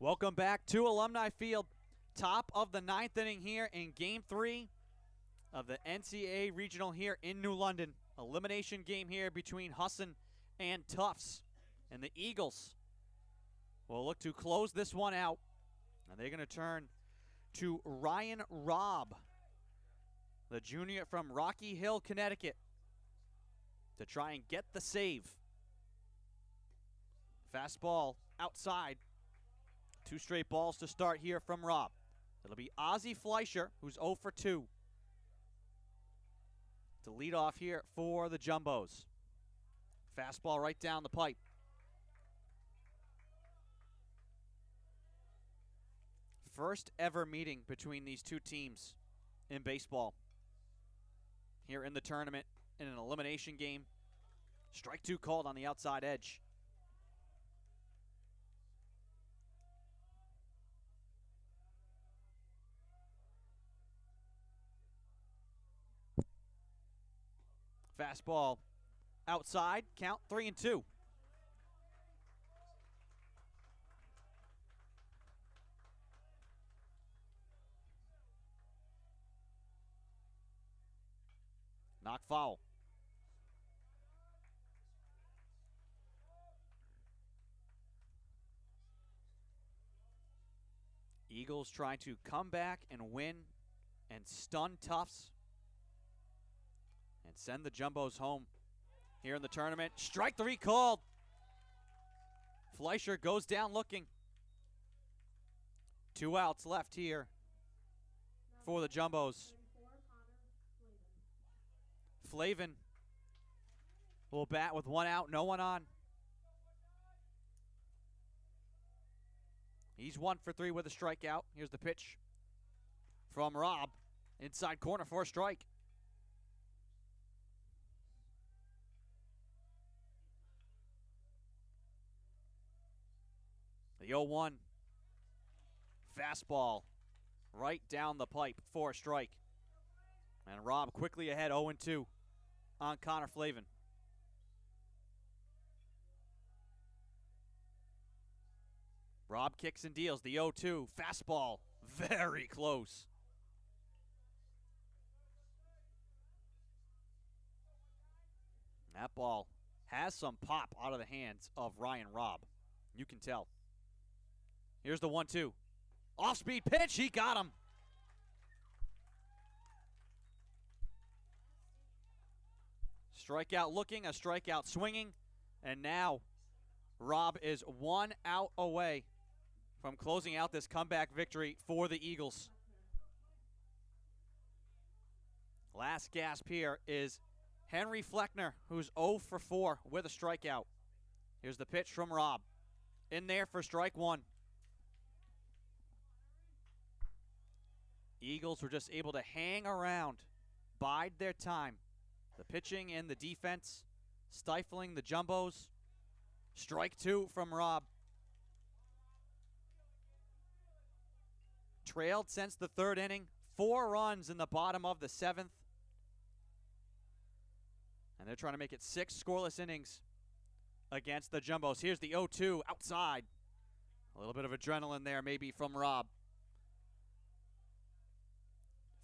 Welcome back to Alumni Field. Top of the ninth inning here in Game 3 of the NCAA Regional here in New London. Elimination game here between Husson and Tufts. And the Eagles will look to close this one out. And they're going to turn to Ryan Robb, the junior from Rocky Hill, Connecticut, to try and get the save. Fastball outside. 2 straight balls to start here from Robb. It'll be Ozzie Fleischer, who's 0 for 2, to lead off here for the Jumbos. Fastball right down the pipe. First ever meeting between these two teams in baseball here in the tournament in an elimination game. Strike 2 called on the outside edge. Fastball outside, count 3-2. Knock foul. Eagles trying to come back and win and stun Tufts and send the Jumbos home here in the tournament. Strike 3 called. Fleischer goes down looking. 2 outs left here for the Jumbos. Flavin will bat with 1 out, no one on. He's 1 for 3 with a strikeout. Here's the pitch from Robb. Inside corner for a strike. The 0-1. Fastball right down the pipe for a strike. And Robb quickly ahead 0-2 on Connor Flavin. Robb kicks and deals. The 0-2. Fastball very close. That ball has some pop out of the hands of Ryan Robb. You can tell. Here's the 1-2. Off-speed pitch. He got him. Strikeout looking, a strikeout swinging. And now Robb is 1 out away from closing out this comeback victory for the Eagles. Last gasp here is Henry Fleckner, who's 0 for 4 with a strikeout. Here's the pitch from Robb. In there for strike 1. Eagles were just able to hang around, bide their time. The pitching and the defense stifling the Jumbos. Strike 2 from Rob. Trailed since the 3rd inning. 4 runs in the bottom of the 7th. And they're trying to make it 6 scoreless innings against the Jumbos. Here's the 0-2 outside. A little bit of adrenaline there maybe from Rob.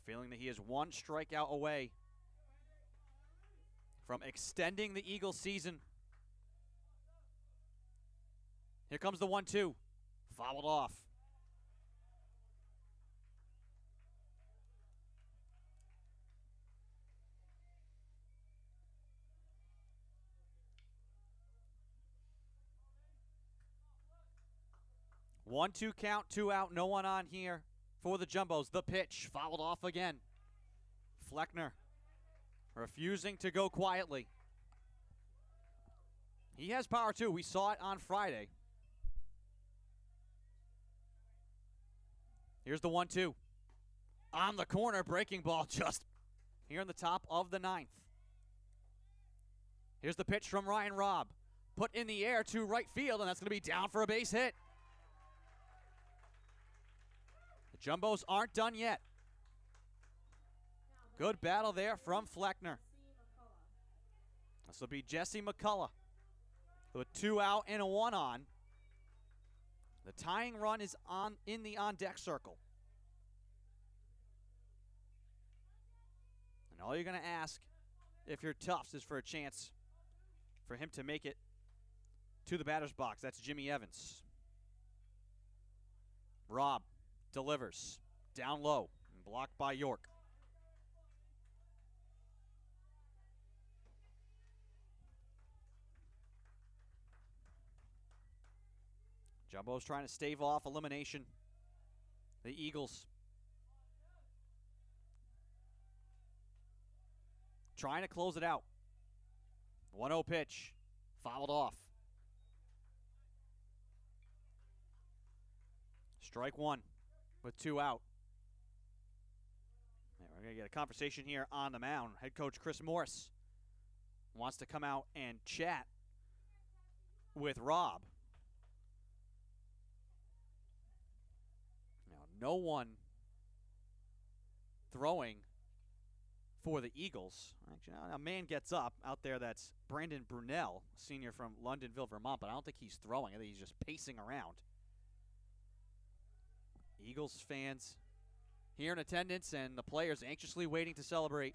Feeling that he is 1 strikeout away from extending the Eagles season. Here comes the 1-2. Fouled off. One, 2 count, 2 out, no one on here for the Jumbos. The pitch fouled off again. Fleckner refusing to go quietly. He has power too. We saw it on Friday. Here's the 1-2. On the corner, breaking ball just here in the top of the 9th. Here's the pitch from Ryan Robb. Put in the air to right field, and that's going to be down for a base hit. The Jumbos aren't done yet. Good battle there from Fleckner. This will be Jesse McCullough with 2 out and a 1 on. The tying run is in the on-deck circle. And all you're going to ask if you're Tufts is for a chance for him to make it to the batter's box. That's Jimmy Evans. Robb delivers down low and blocked by York. Jumbo's trying to stave off elimination. The Eagles trying to close it out. 1-0 pitch. Fouled off. Strike 1 with 2 out. Yeah, we're going to get a conversation here on the mound. Head coach Chris Morris wants to come out and chat with Rob. No one throwing for the Eagles. Actually, a man gets up out there. That's Brandon Brunel, senior from Londonville, Vermont, but I don't think he's throwing. I think he's just pacing around. Eagles fans here in attendance and the players anxiously waiting to celebrate.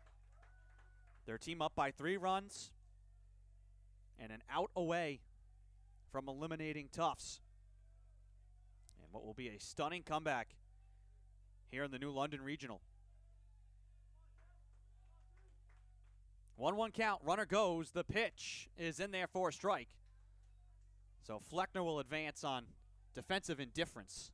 Their team up by 3 runs and an out away from eliminating Tufts. And what will be a stunning comeback here in the New London Regional. 1-1 count. Runner goes. The pitch is in there for a strike. So Fleckner will advance on defensive indifference.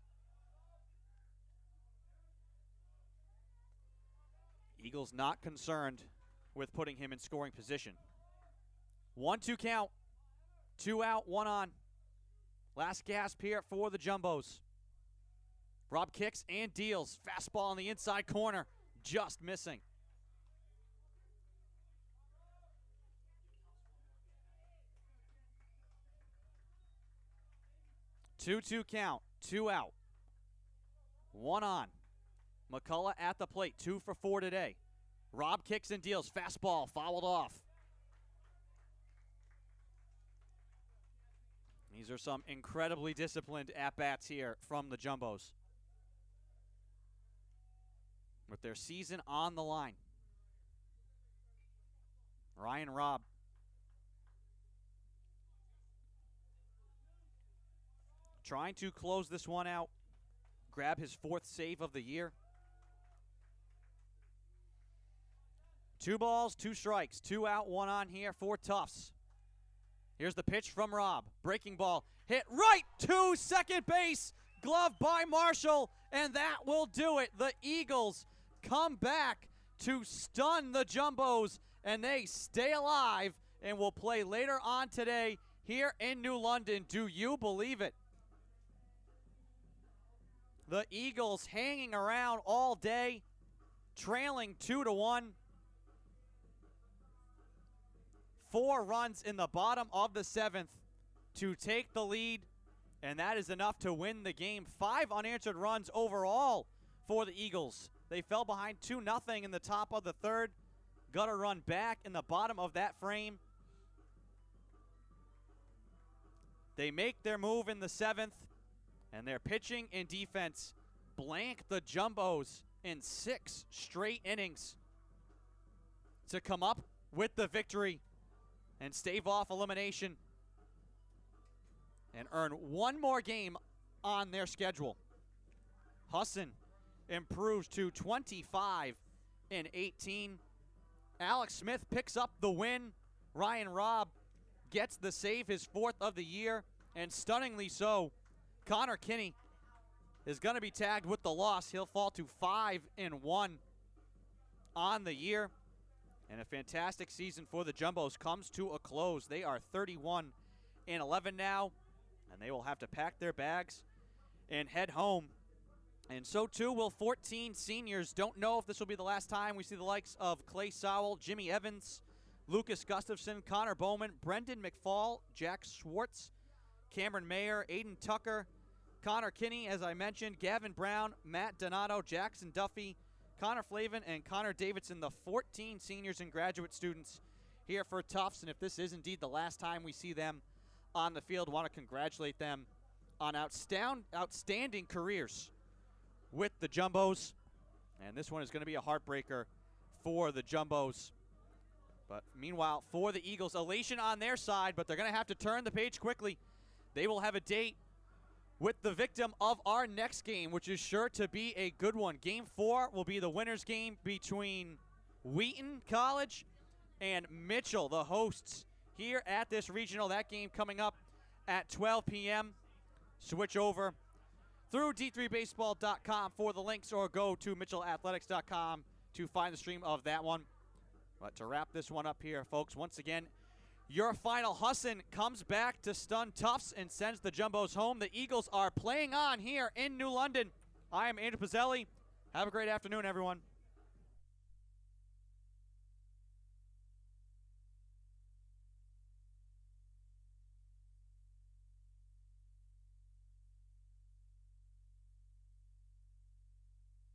Eagles not concerned with putting him in scoring position. 1-2 count. 2 out, 1 on. Last gasp here for the Jumbos. Rob kicks and deals. Fastball on the inside corner. Just missing. 2-2 count. 2 out. 1 on. McCullough at the plate. 2 for 4 today. Rob kicks and deals. Fastball fouled off. These are some incredibly disciplined at-bats here from the Jumbos, with their season on the line. Ryan Robb trying to close this one out, grab his 4th save of the year. 2 balls, 2 strikes, 2 out, 1 on here for Tufts. Here's the pitch from Robb. Breaking ball hit right to second base. Glove by Marshall, and that will do it. The Eagles come back to stun the Jumbos, and they stay alive and will play later on today here in New London. Do you believe it? The Eagles hanging around all day, trailing 2-1. 4 runs in the bottom of the 7th to take the lead, and that is enough to win the game. 5 unanswered runs overall for the Eagles. They fell behind 2-0 in the top of the 3rd. Got a run back in the bottom of that frame. They make their move in the 7th, and their pitching and defense blank the Jumbos in 6 straight innings to come up with the victory and stave off elimination and earn one more game on their schedule. Husson improves to 25-18. Alex Smith picks up the win. Ryan Robb gets the save, his 4th of the year, and stunningly so, Connor Kinney is going to be tagged with the loss. He'll fall to 5-1 on the year. And a fantastic season for the Jumbos comes to a close. They are 31-11 now, and they will have to pack their bags and head home. And so too will 14 seniors. Don't know if this will be the last time we see the likes of Clay Sowell, Jimmy Evans, Lucas Gustafson, Connor Bowman, Brendan McFall, Jack Schwartz, Cameron Mayer, Aiden Tucker, Connor Kinney, as I mentioned, Gavin Brown, Matt Donato, Jackson Duffy, Connor Flavin, and Connor Davidson, the 14 seniors and graduate students here for Tufts. And if this is indeed the last time we see them on the field, want to congratulate them on outstanding careers with the Jumbos. And this one is going to be a heartbreaker for the Jumbos. But meanwhile, for the Eagles, elation on their side, but they're going to have to turn the page quickly. They will have a date with the victim of our next game, which is sure to be a good one. Game 4 will be the winner's game between Wheaton College and Mitchell, the hosts here at this regional. That game coming up at 12 p.m. Switch over through d3baseball.com for the links, or go to mitchellathletics.com to find the stream of that one. But to wrap this one up here, folks, once again, your final: Husson comes back to stun Tufts and sends the Jumbos home. The Eagles are playing on here in New London. I am Andrew Pizzelli. Have a great afternoon, everyone.